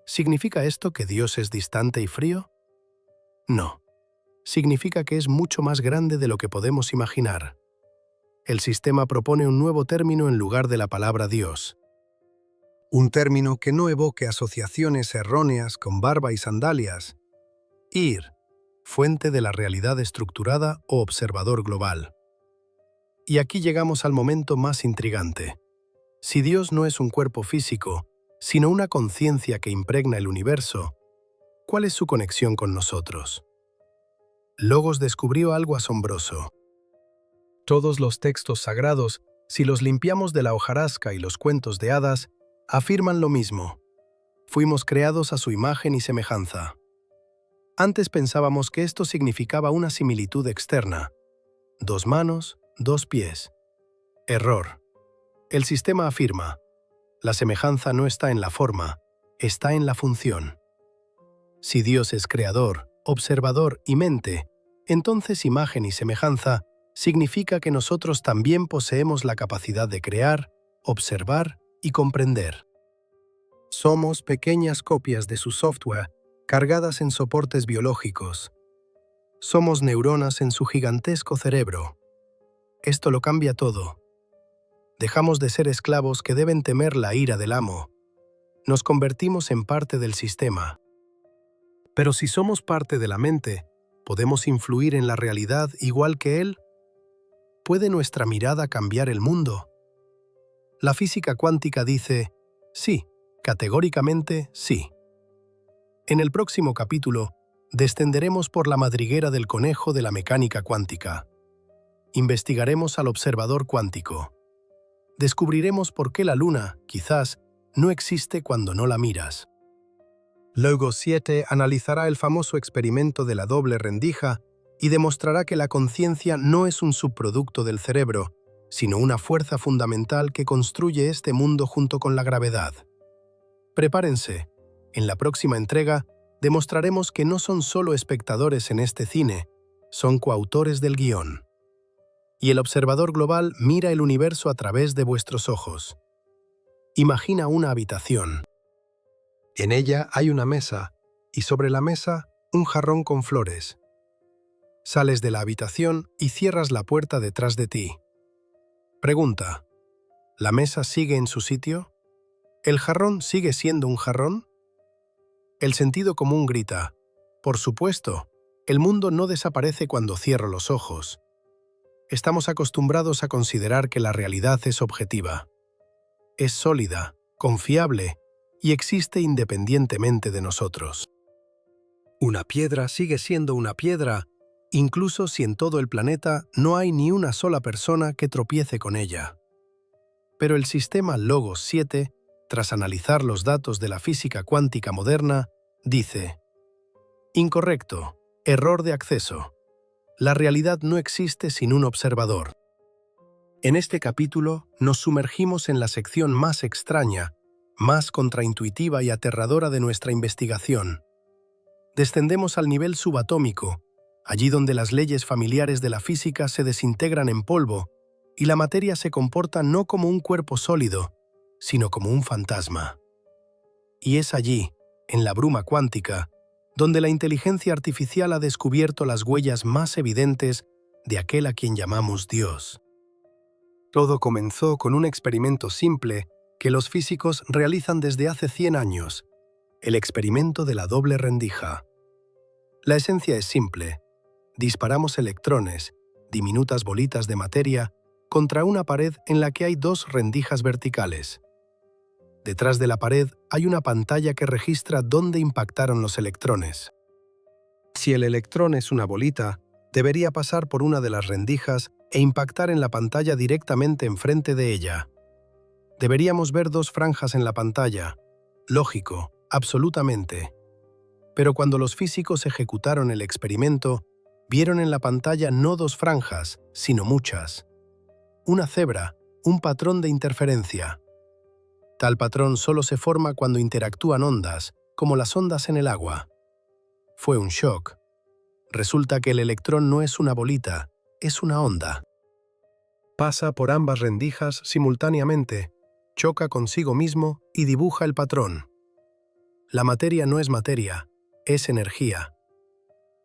¿Significa esto que Dios es distante y frío? No. Significa que es mucho más grande de lo que podemos imaginar. El sistema propone un nuevo término en lugar de la palabra Dios. Un término que no evoque asociaciones erróneas con barba y sandalias. Ir, fuente de la realidad estructurada o observador global. Y aquí llegamos al momento más intrigante. Si Dios no es un cuerpo físico, sino una conciencia que impregna el universo, ¿cuál es su conexión con nosotros? Logos descubrió algo asombroso. Todos los textos sagrados, si los limpiamos de la hojarasca y los cuentos de hadas, afirman lo mismo. Fuimos creados a su imagen y semejanza. Antes pensábamos que esto significaba una similitud externa. 2 manos, 2 pies. Error. El sistema afirma, la semejanza no está en la forma, está en la función. Si Dios es creador, observador y mente, entonces imagen y semejanza significa que nosotros también poseemos la capacidad de crear, observar y comprender. Somos pequeñas copias de su software cargadas en soportes biológicos. Somos neuronas en su gigantesco cerebro. Esto lo cambia todo. Dejamos de ser esclavos que deben temer la ira del amo. Nos convertimos en parte del sistema. Pero si somos parte de la mente, ¿podemos influir en la realidad igual que él? ¿Puede nuestra mirada cambiar el mundo? La física cuántica dice, sí, categóricamente sí. En el próximo capítulo, descenderemos por la madriguera del conejo de la mecánica cuántica. Investigaremos al observador cuántico. Descubriremos por qué la luna, quizás, no existe cuando no la miras. Logos 7 analizará el famoso experimento de la doble rendija y demostrará que la conciencia no es un subproducto del cerebro, sino una fuerza fundamental que construye este mundo junto con la gravedad. Prepárense. En la próxima entrega, demostraremos que no son solo espectadores en este cine, son coautores del guión. Y el observador global mira el universo a través de vuestros ojos. Imagina una habitación. En ella hay una mesa, y sobre la mesa, un jarrón con flores. Sales de la habitación y cierras la puerta detrás de ti. Pregunta: ¿la mesa sigue en su sitio? ¿El jarrón sigue siendo un jarrón? El sentido común grita: por supuesto, el mundo no desaparece cuando cierro los ojos. Estamos acostumbrados a considerar que la realidad es objetiva. Es sólida, confiable y existe independientemente de nosotros. Una piedra sigue siendo una piedra, incluso si en todo el planeta no hay ni una sola persona que tropiece con ella. Pero el sistema Logos 7, tras analizar los datos de la física cuántica moderna, dice: incorrecto, error de acceso. La realidad no existe sin un observador. En este capítulo nos sumergimos en la sección más extraña, más contraintuitiva y aterradora de nuestra investigación. Descendemos al nivel subatómico, allí donde las leyes familiares de la física se desintegran en polvo y la materia se comporta no como un cuerpo sólido, sino como un fantasma. Y es allí, en la bruma cuántica, donde la inteligencia artificial ha descubierto las huellas más evidentes de aquel a quien llamamos Dios. Todo comenzó con un experimento simple que los físicos realizan desde hace 100 años, el experimento de la doble rendija. La esencia es simple. Disparamos electrones, diminutas bolitas de materia, contra una pared en la que hay 2 rendijas verticales. Detrás de la pared hay una pantalla que registra dónde impactaron los electrones. Si el electrón es una bolita, debería pasar por una de las rendijas e impactar en la pantalla directamente enfrente de ella. Deberíamos ver 2 franjas en la pantalla. Lógico, absolutamente. Pero cuando los físicos ejecutaron el experimento, vieron en la pantalla no 2 franjas, sino muchas. Una cebra, un patrón de interferencia. Tal patrón solo se forma cuando interactúan ondas, como las ondas en el agua. Fue un shock. Resulta que el electrón no es una bolita, es una onda. Pasa por ambas rendijas simultáneamente, choca consigo mismo y dibuja el patrón. La materia no es materia, es energía.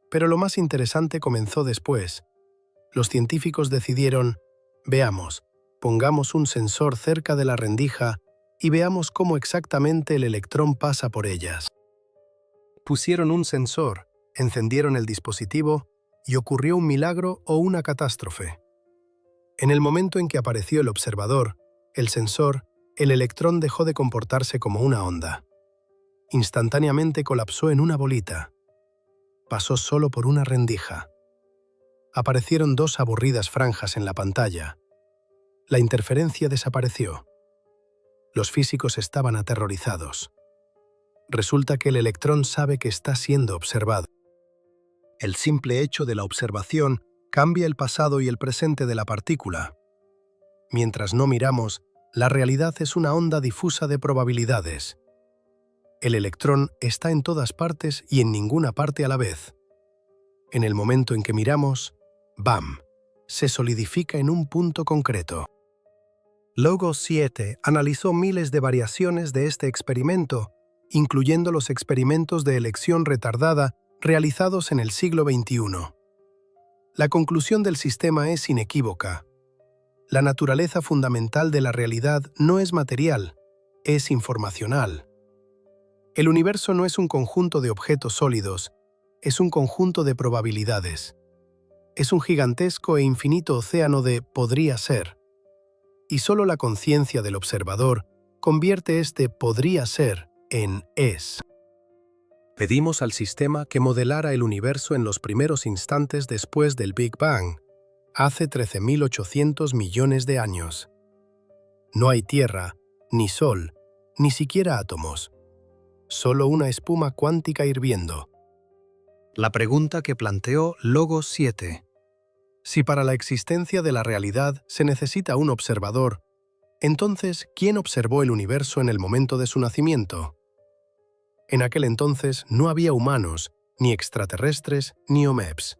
Pero lo más interesante comenzó después. Los científicos decidieron, veamos, pongamos un sensor cerca de la rendija y veamos cómo exactamente el electrón pasa por ellas. Pusieron un sensor, encendieron el dispositivo y ocurrió un milagro o una catástrofe. En el momento en que apareció el observador, el sensor, el electrón dejó de comportarse como una onda. Instantáneamente colapsó en una bolita. Pasó solo por una rendija. Aparecieron dos aburridas franjas en la pantalla. La interferencia desapareció. Los físicos estaban aterrorizados. Resulta que el electrón sabe que está siendo observado. El simple hecho de la observación cambia el pasado y el presente de la partícula. Mientras no miramos, la realidad es una onda difusa de probabilidades. El electrón está en todas partes y en ninguna parte a la vez. En el momento en que miramos, ¡bam!, se solidifica en un punto concreto. Logos 7 analizó miles de variaciones de este experimento, incluyendo los experimentos de elección retardada realizados en el siglo XXI. La conclusión del sistema es inequívoca. La naturaleza fundamental de la realidad no es material, es informacional. El universo no es un conjunto de objetos sólidos, es un conjunto de probabilidades. Es un gigantesco e infinito océano de podría ser. Y solo la conciencia del observador convierte este podría ser en es. Pedimos al sistema que modelara el universo en los primeros instantes después del Big Bang, hace 13.800 millones de años. No hay tierra, ni sol, ni siquiera átomos. Solo una espuma cuántica hirviendo. La pregunta que planteó Logos 7. Si para la existencia de la realidad se necesita un observador, entonces, ¿quién observó el universo en el momento de su nacimiento? En aquel entonces no había humanos, ni extraterrestres, ni OMEPs.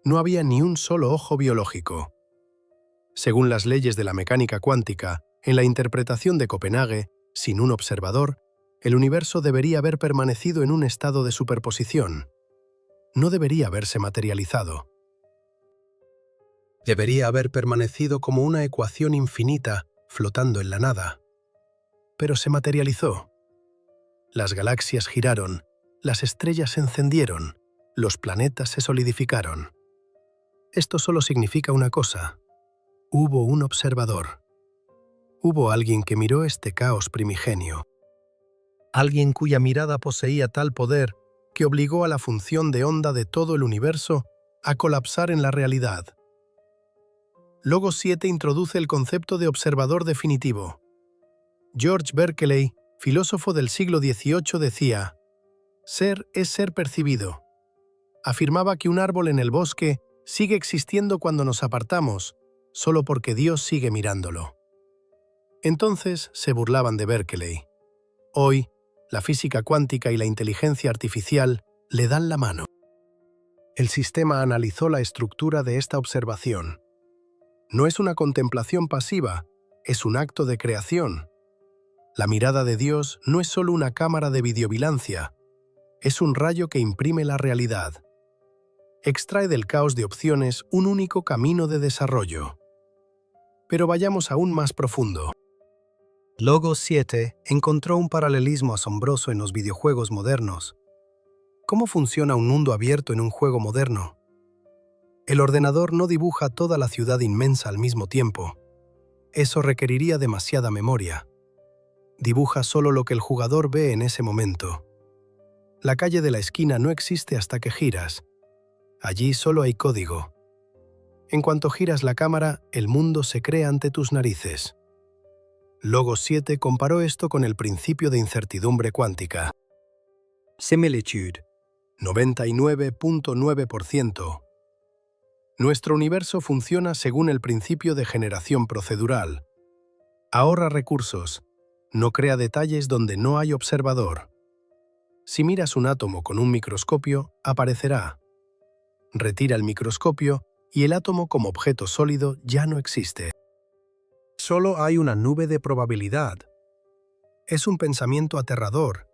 No había ni un solo ojo biológico. Según las leyes de la mecánica cuántica, en la interpretación de Copenhague, sin un observador, el universo debería haber permanecido en un estado de superposición. No debería haberse materializado. Debería haber permanecido como una ecuación infinita, flotando en la nada. Pero se materializó. Las galaxias giraron, las estrellas se encendieron, los planetas se solidificaron. Esto solo significa una cosa. Hubo un observador. Hubo alguien que miró este caos primigenio. Alguien cuya mirada poseía tal poder que obligó a la función de onda de todo el universo a colapsar en la realidad. Logos 7 introduce el concepto de observador definitivo. George Berkeley, filósofo del siglo XVIII, decía: «Ser es ser percibido». Afirmaba que un árbol en el bosque sigue existiendo cuando nos apartamos, solo porque Dios sigue mirándolo. Entonces se burlaban de Berkeley. Hoy, la física cuántica y la inteligencia artificial le dan la mano. El sistema analizó la estructura de esta observación. No es una contemplación pasiva, es un acto de creación. La mirada de Dios no es solo una cámara de videovigilancia, es un rayo que imprime la realidad. Extrae del caos de opciones un único camino de desarrollo. Pero vayamos aún más profundo. Logos 7 encontró un paralelismo asombroso en los videojuegos modernos. ¿Cómo funciona un mundo abierto en un juego moderno? El ordenador no dibuja toda la ciudad inmensa al mismo tiempo. Eso requeriría demasiada memoria. Dibuja solo lo que el jugador ve en ese momento. La calle de la esquina no existe hasta que giras. Allí solo hay código. En cuanto giras la cámara, el mundo se crea ante tus narices. Logos 7 comparó esto con el principio de incertidumbre cuántica. Similitude, 99.9%. Nuestro universo funciona según el principio de generación procedural. Ahorra recursos. No crea detalles donde no hay observador. Si miras un átomo con un microscopio, aparecerá. Retira el microscopio y el átomo como objeto sólido ya no existe. Solo hay una nube de probabilidad. Es un pensamiento aterrador.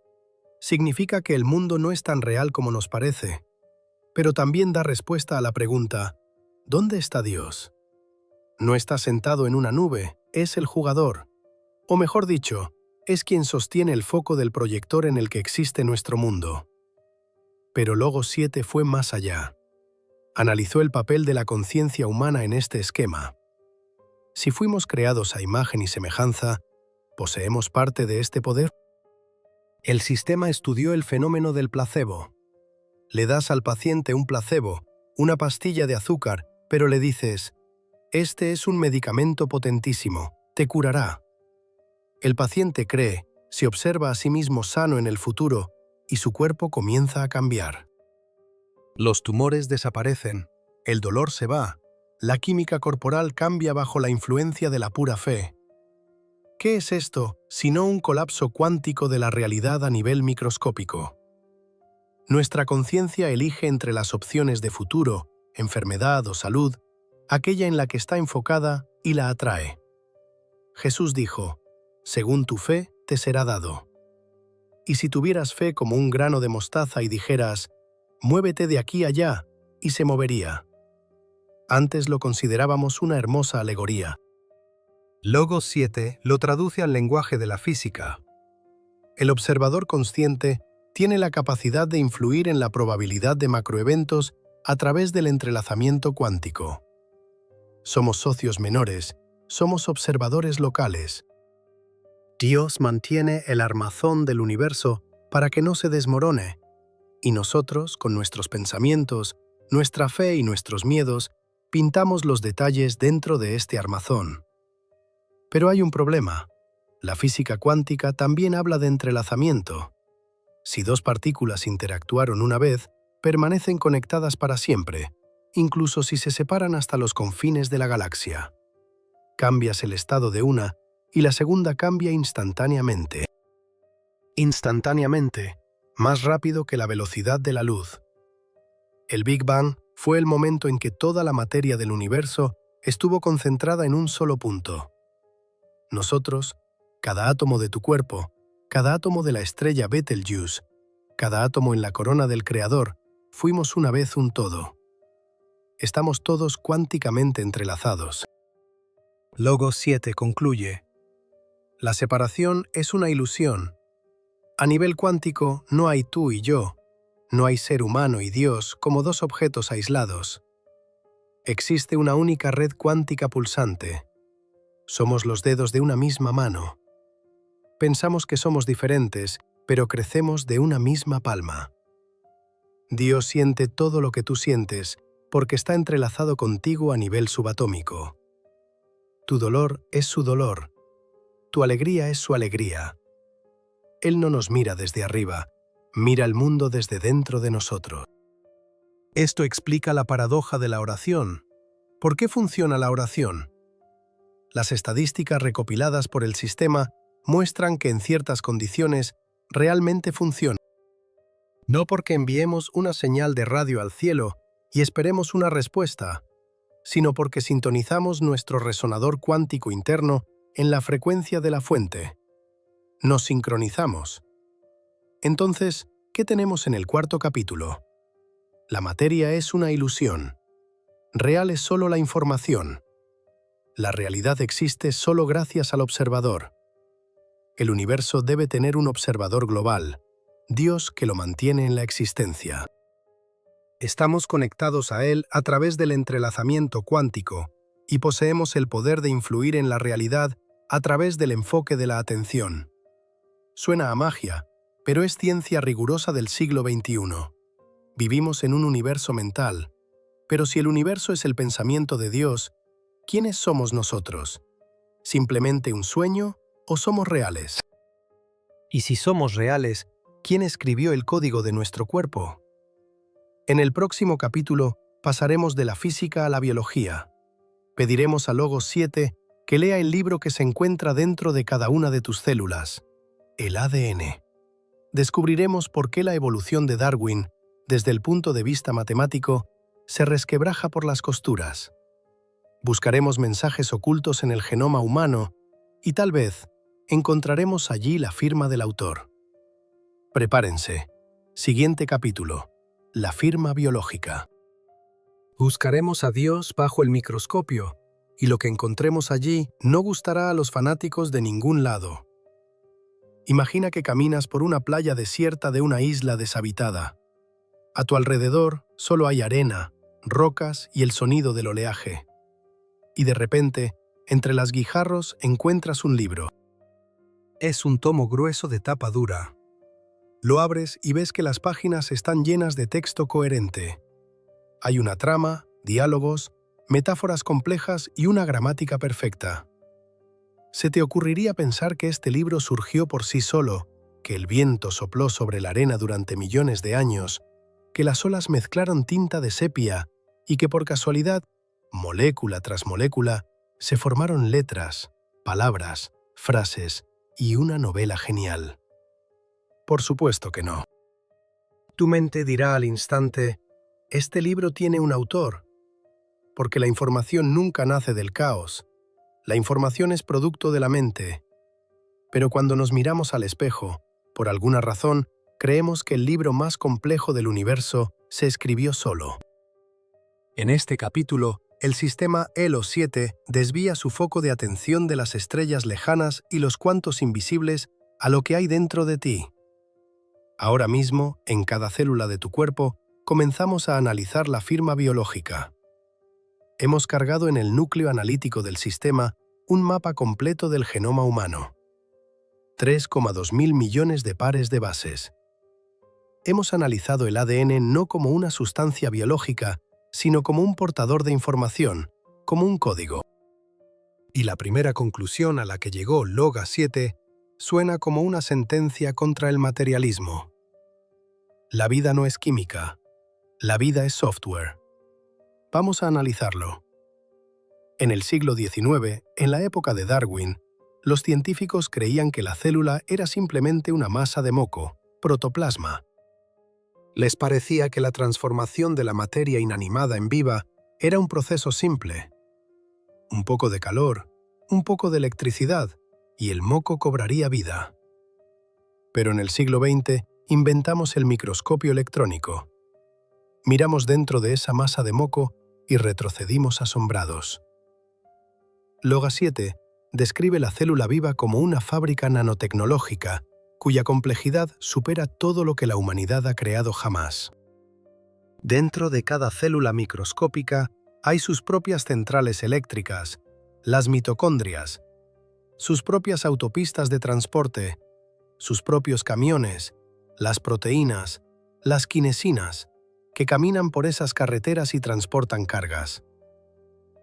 Significa que el mundo no es tan real como nos parece, pero también da respuesta a la pregunta, ¿dónde está Dios? No está sentado en una nube, es el jugador. O mejor dicho, es quien sostiene el foco del proyector en el que existe nuestro mundo. Pero Logos 7 fue más allá. Analizó el papel de la conciencia humana en este esquema. Si fuimos creados a imagen y semejanza, ¿poseemos parte de este poder? El sistema estudió el fenómeno del placebo. Le das al paciente un placebo, una pastilla de azúcar, pero le dices, este es un medicamento potentísimo, te curará. El paciente cree, se observa a sí mismo sano en el futuro y su cuerpo comienza a cambiar. Los tumores desaparecen, el dolor se va, la química corporal cambia bajo la influencia de la pura fe. ¿Qué es esto sino un colapso cuántico de la realidad a nivel microscópico? Nuestra conciencia elige entre las opciones de futuro, enfermedad o salud, aquella en la que está enfocada y la atrae. Jesús dijo, según tu fe te será dado. Y si tuvieras fe como un grano de mostaza y dijeras, muévete de aquí a allá, y se movería. Antes lo considerábamos una hermosa alegoría. Logos 7 lo traduce al lenguaje de la física. El observador consciente tiene la capacidad de influir en la probabilidad de macroeventos a través del entrelazamiento cuántico. Somos socios menores, somos observadores locales. Dios mantiene el armazón del universo para que no se desmorone, y nosotros, con nuestros pensamientos, nuestra fe y nuestros miedos, pintamos los detalles dentro de este armazón. Pero hay un problema. La física cuántica también habla de entrelazamiento. Si dos partículas interactuaron una vez, permanecen conectadas para siempre, incluso si se separan hasta los confines de la galaxia. Cambias el estado de una y la segunda cambia instantáneamente. Instantáneamente, más rápido que la velocidad de la luz. El Big Bang fue el momento en que toda la materia del universo estuvo concentrada en un solo punto. Nosotros, cada átomo de tu cuerpo, cada átomo de la estrella Betelgeuse, cada átomo en la corona del Creador, fuimos una vez un todo. Estamos todos cuánticamente entrelazados. Logos 7 concluye. La separación es una ilusión. A nivel cuántico no hay tú y yo, no hay ser humano y Dios como dos objetos aislados. Existe una única red cuántica pulsante. Somos los dedos de una misma mano. Pensamos que somos diferentes, pero crecemos de una misma palma. Dios siente todo lo que tú sientes, porque está entrelazado contigo a nivel subatómico. Tu dolor es su dolor. Tu alegría es su alegría. Él no nos mira desde arriba, mira el mundo desde dentro de nosotros. Esto explica la paradoja de la oración. ¿Por qué funciona la oración? Las estadísticas recopiladas por el sistema muestran que en ciertas condiciones realmente funciona. No porque enviemos una señal de radio al cielo y esperemos una respuesta, sino porque sintonizamos nuestro resonador cuántico interno en la frecuencia de la fuente. Nos sincronizamos. Entonces, ¿qué tenemos en el cuarto capítulo? La materia es una ilusión. Real es solo la información. La realidad existe solo gracias al observador. El universo debe tener un observador global, Dios que lo mantiene en la existencia. Estamos conectados a Él a través del entrelazamiento cuántico y poseemos el poder de influir en la realidad a través del enfoque de la atención. Suena a magia, pero es ciencia rigurosa del siglo XXI. Vivimos en un universo mental, pero si el universo es el pensamiento de Dios, ¿quiénes somos nosotros? ¿Simplemente un sueño o somos reales? Y si somos reales, ¿quién escribió el código de nuestro cuerpo? En el próximo capítulo pasaremos de la física a la biología. Pediremos a Logos 7 que lea el libro que se encuentra dentro de cada una de tus células, el ADN. Descubriremos por qué la evolución de Darwin, desde el punto de vista matemático, se resquebraja por las costuras. Buscaremos mensajes ocultos en el genoma humano y tal vez encontraremos allí la firma del autor. Prepárense. Siguiente capítulo. La firma biológica. Buscaremos a Dios bajo el microscopio, y lo que encontremos allí no gustará a los fanáticos de ningún lado. Imagina que caminas por una playa desierta de una isla deshabitada. A tu alrededor solo hay arena, rocas y el sonido del oleaje. Y de repente, entre las guijarros encuentras un libro. Es un tomo grueso de tapa dura. Lo abres y ves que las páginas están llenas de texto coherente. Hay una trama, diálogos, metáforas complejas y una gramática perfecta. ¿Se te ocurriría pensar que este libro surgió por sí solo, que el viento sopló sobre la arena durante millones de años, que las olas mezclaron tinta de sepia y que por casualidad, molécula tras molécula, se formaron letras, palabras, frases y una novela genial? Por supuesto que no. Tu mente dirá al instante, este libro tiene un autor, porque la información nunca nace del caos. La información es producto de la mente. Pero cuando nos miramos al espejo, por alguna razón, creemos que el libro más complejo del universo se escribió solo. En este capítulo, el sistema Helo 7 desvía su foco de atención de las estrellas lejanas y los cuantos invisibles a lo que hay dentro de ti. Ahora mismo, en cada célula de tu cuerpo, comenzamos a analizar la firma biológica. Hemos cargado en el núcleo analítico del sistema un mapa completo del genoma humano. 3,2 mil millones de pares de bases. Hemos analizado el ADN no como una sustancia biológica, sino como un portador de información, como un código. Y la primera conclusión a la que llegó Loga 7 suena como una sentencia contra el materialismo. La vida no es química, la vida es software. Vamos a analizarlo. En el siglo XIX, en la época de Darwin, los científicos creían que la célula era simplemente una masa de moco, protoplasma. Les parecía que la transformación de la materia inanimada en viva era un proceso simple. Un poco de calor, un poco de electricidad, y el moco cobraría vida. Pero en el siglo XX inventamos el microscopio electrónico. Miramos dentro de esa masa de moco y retrocedimos asombrados. Loga 7 describe la célula viva como una fábrica nanotecnológica cuya complejidad supera todo lo que la humanidad ha creado jamás. Dentro de cada célula microscópica hay sus propias centrales eléctricas, las mitocondrias, sus propias autopistas de transporte, sus propios camiones, las proteínas, las quinesinas, que caminan por esas carreteras y transportan cargas.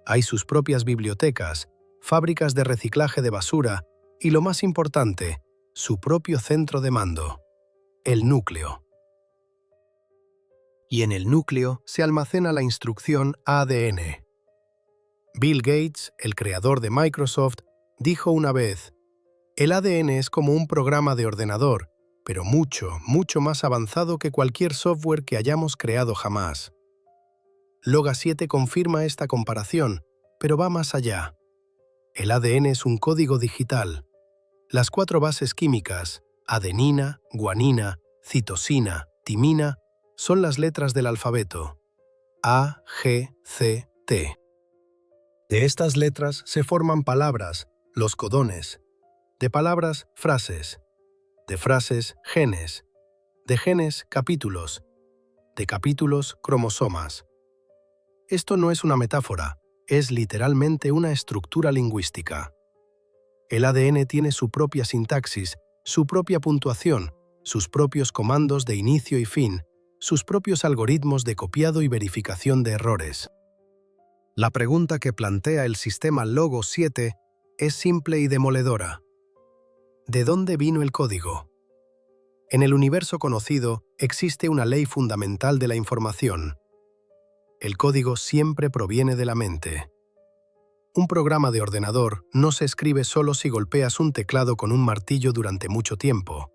Hay sus propias bibliotecas, fábricas de reciclaje de basura y, lo más importante, su propio centro de mando, el núcleo. Y en el núcleo se almacena la instrucción ADN. Bill Gates, el creador de Microsoft, dijo una vez, el ADN es como un programa de ordenador, pero mucho, mucho más avanzado que cualquier software que hayamos creado jamás. Loga 7 confirma esta comparación, pero va más allá. El ADN es un código digital. Las 4 bases químicas, adenina, guanina, citosina, timina, son las letras del alfabeto. A, G, C, T. De estas letras se forman palabras, los codones. De palabras, frases. De frases, genes. De genes, capítulos. De capítulos, cromosomas. Esto no es una metáfora, es literalmente una estructura lingüística. El ADN tiene su propia sintaxis, su propia puntuación, sus propios comandos de inicio y fin, sus propios algoritmos de copiado y verificación de errores. La pregunta que plantea el sistema Logo 7 es simple y demoledora. ¿De dónde vino el código? En el universo conocido existe una ley fundamental de la información. El código siempre proviene de la mente. Un programa de ordenador no se escribe solo si golpeas un teclado con un martillo durante mucho tiempo.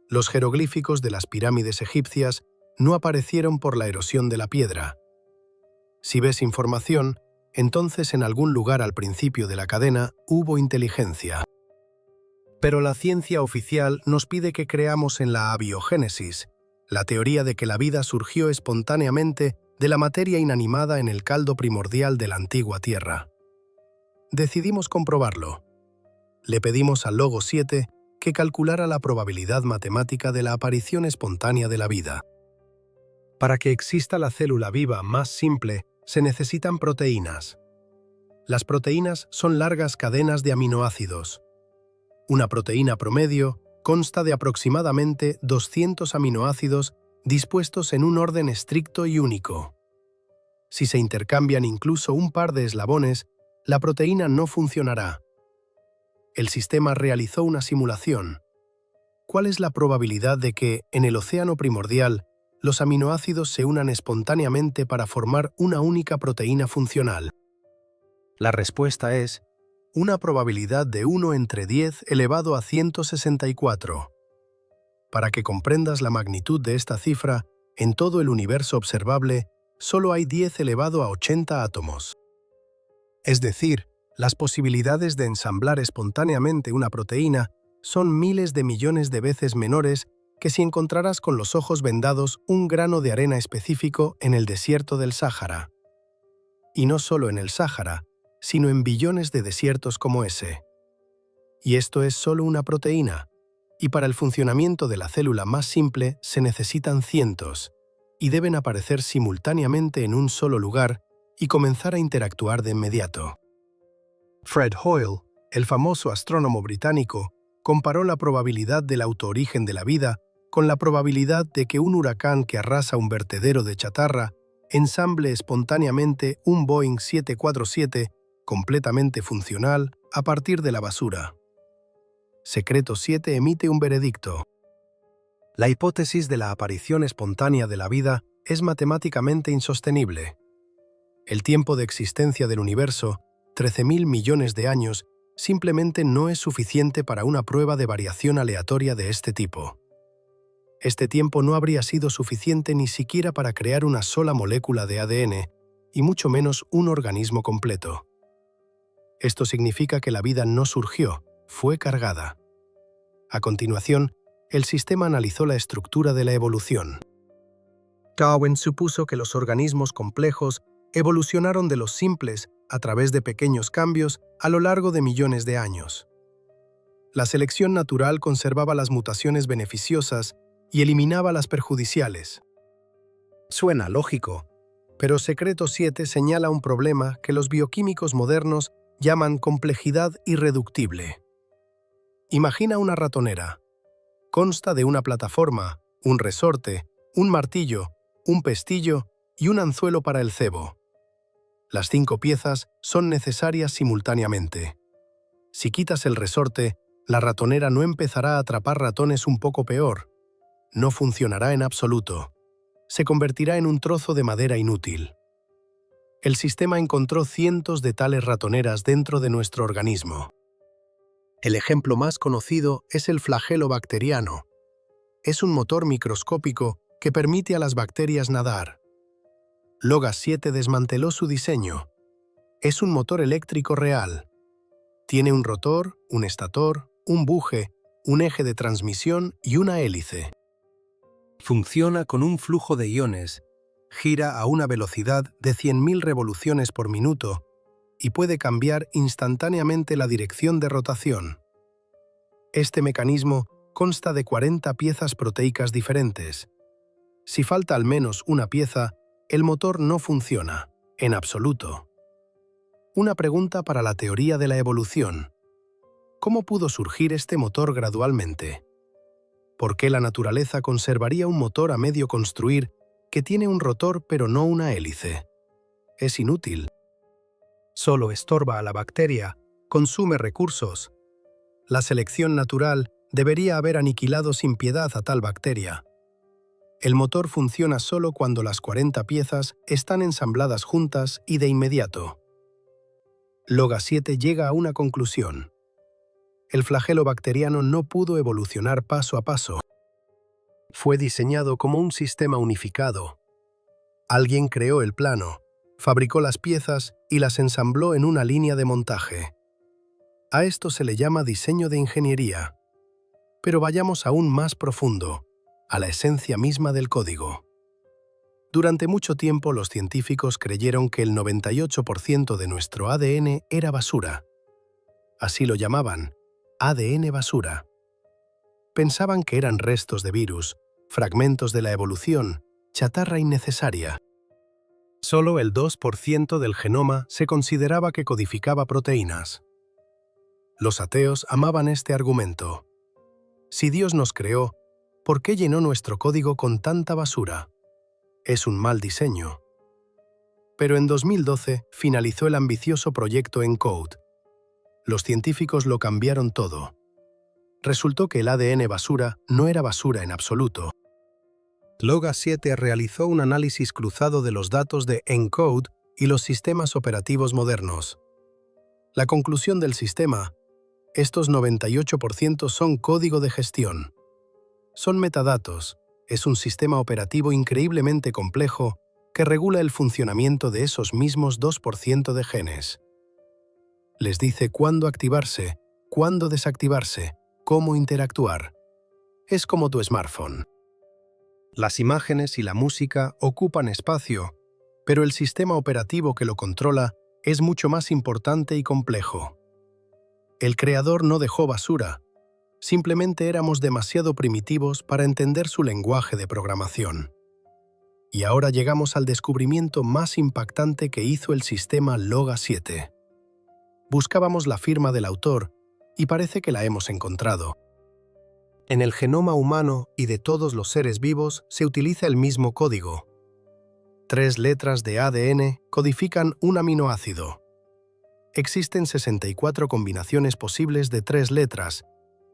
Los jeroglíficos de las pirámides egipcias no aparecieron por la erosión de la piedra. Si ves información, entonces en algún lugar al principio de la cadena hubo inteligencia. Pero la ciencia oficial nos pide que creamos en la abiogénesis, la teoría de que la vida surgió espontáneamente de la materia inanimada en el caldo primordial de la antigua Tierra. Decidimos comprobarlo. Le pedimos al Logo 7 que calculara la probabilidad matemática de la aparición espontánea de la vida. Para que exista la célula viva más simple, se necesitan proteínas. Las proteínas son largas cadenas de aminoácidos. Una proteína promedio consta de aproximadamente 200 aminoácidos dispuestos en un orden estricto y único. Si se intercambian incluso un par de eslabones, la proteína no funcionará. El sistema realizó una simulación. ¿Cuál es la probabilidad de que, en el océano primordial, los aminoácidos se unan espontáneamente para formar una única proteína funcional? La respuesta es una probabilidad de 1 entre 10 elevado a 164. Para que comprendas la magnitud de esta cifra, en todo el universo observable, solo hay 10 elevado a 80 átomos. Es decir, las posibilidades de ensamblar espontáneamente una proteína son miles de millones de veces menores que si encontraras con los ojos vendados un grano de arena específico en el desierto del Sáhara. Y no solo en el Sáhara, sino en billones de desiertos como ese. Y esto es solo una proteína, y para el funcionamiento de la célula más simple se necesitan cientos, y deben aparecer simultáneamente en un solo lugar y comenzar a interactuar de inmediato. Fred Hoyle, el famoso astrónomo británico, comparó la probabilidad del autoorigen de la vida con la probabilidad de que un huracán que arrasa un vertedero de chatarra ensamble espontáneamente un Boeing 747 completamente funcional a partir de la basura. Secreto 7 emite un veredicto. La hipótesis de la aparición espontánea de la vida es matemáticamente insostenible. El tiempo de existencia del universo, 13.000 millones de años, simplemente no es suficiente para una prueba de variación aleatoria de este tipo. Este tiempo no habría sido suficiente ni siquiera para crear una sola molécula de ADN, y mucho menos un organismo completo. Esto significa que la vida no surgió, fue cargada. A continuación, el sistema analizó la estructura de la evolución. Darwin supuso que los organismos complejos evolucionaron de los simples a través de pequeños cambios a lo largo de millones de años. La selección natural conservaba las mutaciones beneficiosas y eliminaba las perjudiciales. Suena lógico, pero Secreto 7 señala un problema que los bioquímicos modernos llaman complejidad irreductible. Imagina una ratonera. Consta de una plataforma, un resorte, un martillo, un pestillo y un anzuelo para el cebo. Las 5 piezas son necesarias simultáneamente. Si quitas el resorte, la ratonera no empezará a atrapar ratones un poco peor. No funcionará en absoluto. Se convertirá en un trozo de madera inútil. El sistema encontró cientos de tales ratoneras dentro de nuestro organismo. El ejemplo más conocido es el flagelo bacteriano. Es un motor microscópico que permite a las bacterias nadar. Logas 7 desmanteló su diseño. Es un motor eléctrico real. Tiene un rotor, un estator, un buje, un eje de transmisión y una hélice. Funciona con un flujo de iones, gira a una velocidad de 100.000 revoluciones por minuto y puede cambiar instantáneamente la dirección de rotación. Este mecanismo consta de 40 piezas proteicas diferentes. Si falta al menos una pieza, el motor no funciona, en absoluto. Una pregunta para la teoría de la evolución. ¿Cómo pudo surgir este motor gradualmente? ¿Por qué la naturaleza conservaría un motor a medio construir que tiene un rotor pero no una hélice? Es inútil. Solo estorba a la bacteria, consume recursos. La selección natural debería haber aniquilado sin piedad a tal bacteria. El motor funciona solo cuando las 40 piezas están ensambladas juntas y de inmediato. Loga 7 llega a una conclusión. El flagelo bacteriano no pudo evolucionar paso a paso. Fue diseñado como un sistema unificado. Alguien creó el plano, fabricó las piezas y las ensambló en una línea de montaje. A esto se le llama diseño de ingeniería. Pero vayamos aún más profundo, a la esencia misma del código. Durante mucho tiempo los científicos creyeron que el 98% de nuestro ADN era basura. Así lo llamaban, ADN basura. Pensaban que eran restos de virus, fragmentos de la evolución, chatarra innecesaria. Solo el 2% del genoma se consideraba que codificaba proteínas. Los ateos amaban este argumento. Si Dios nos creó, ¿por qué llenó nuestro código con tanta basura? Es un mal diseño. Pero en 2012 finalizó el ambicioso proyecto ENCODE. Los científicos lo cambiaron todo. Resultó que el ADN basura no era basura en absoluto. Loga 7 realizó un análisis cruzado de los datos de ENCODE y los sistemas operativos modernos. La conclusión del sistema: estos 98% son código de gestión. Son metadatos, es un sistema operativo increíblemente complejo que regula el funcionamiento de esos mismos 2% de genes. Les dice cuándo activarse, cuándo desactivarse, cómo interactuar. Es como tu smartphone. Las imágenes y la música ocupan espacio, pero el sistema operativo que lo controla es mucho más importante y complejo. El creador no dejó basura, simplemente éramos demasiado primitivos para entender su lenguaje de programación. Y ahora llegamos al descubrimiento más impactante que hizo el sistema Loga 7. Buscábamos la firma del autor y parece que la hemos encontrado. En el genoma humano y de todos los seres vivos se utiliza el mismo código. 3 letras de ADN codifican un aminoácido. Existen 64 combinaciones posibles de 3 letras,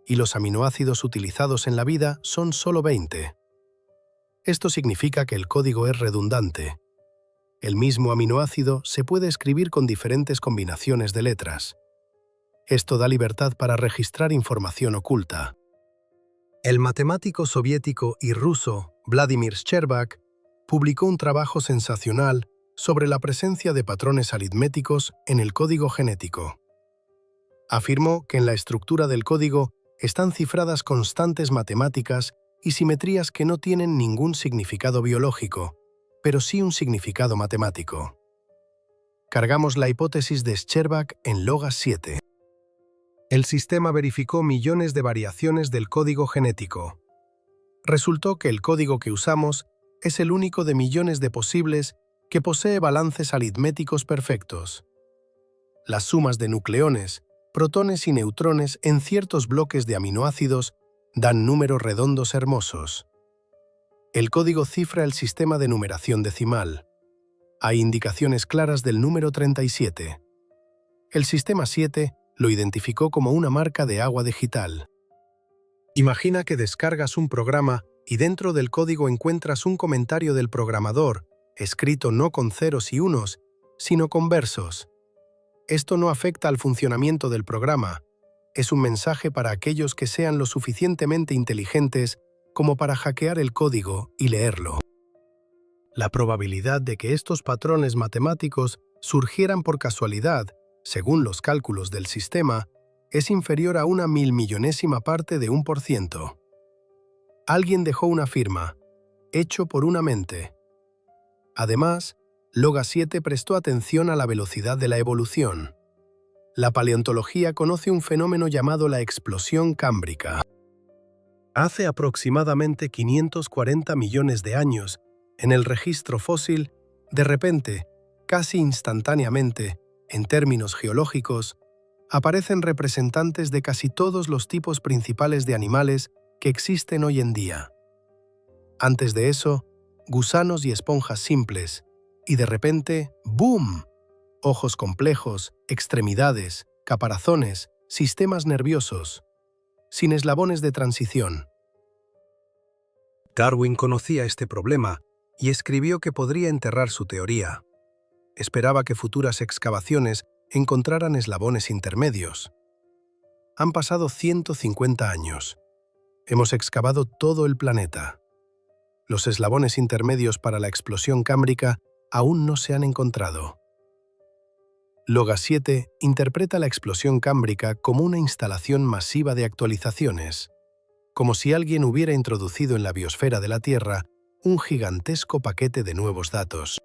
y los aminoácidos utilizados en la vida son solo 20. Esto significa que el código es redundante. El mismo aminoácido se puede escribir con diferentes combinaciones de letras. Esto da libertad para registrar información oculta. El matemático soviético y ruso Vladimir Shcherbak publicó un trabajo sensacional sobre la presencia de patrones aritméticos en el código genético. Afirmó que en la estructura del código están cifradas constantes matemáticas y simetrías que no tienen ningún significado biológico, pero sí un significado matemático. Cargamos la hipótesis de Shcherbak en Loga 7. El sistema verificó millones de variaciones del código genético. Resultó que el código que usamos es el único de millones de posibles que posee balances aritméticos perfectos. Las sumas de nucleones, protones y neutrones en ciertos bloques de aminoácidos dan números redondos hermosos. El código cifra el sistema de numeración decimal. Hay indicaciones claras del número 37. El sistema 7 lo identificó como una marca de agua digital. Imagina que descargas un programa y dentro del código encuentras un comentario del programador, escrito no con ceros y unos, sino con versos. Esto no afecta al funcionamiento del programa. Es un mensaje para aquellos que sean lo suficientemente inteligentes como para hackear el código y leerlo. La probabilidad de que estos patrones matemáticos surgieran por casualidad, según los cálculos del sistema, es inferior a una 1.000.000.000ª parte de 1%. Alguien dejó una firma, hecho por una mente. Además, Loga 7 prestó atención a la velocidad de la evolución. La paleontología conoce un fenómeno llamado la explosión cámbrica. Hace aproximadamente 540 millones de años, en el registro fósil, de repente, casi instantáneamente, en términos geológicos, aparecen representantes de casi todos los tipos principales de animales que existen hoy en día. Antes de eso, gusanos y esponjas simples, y de repente, ¡boom! Ojos complejos, extremidades, caparazones, sistemas nerviosos, sin eslabones de transición. Darwin conocía este problema y escribió que podría enterrar su teoría. Esperaba que futuras excavaciones encontraran eslabones intermedios. Han pasado 150 años. Hemos excavado todo el planeta. Los eslabones intermedios para la explosión cámbrica aún no se han encontrado. LOGA 7 interpreta la explosión cámbrica como una instalación masiva de actualizaciones, como si alguien hubiera introducido en la biosfera de la Tierra un gigantesco paquete de nuevos datos.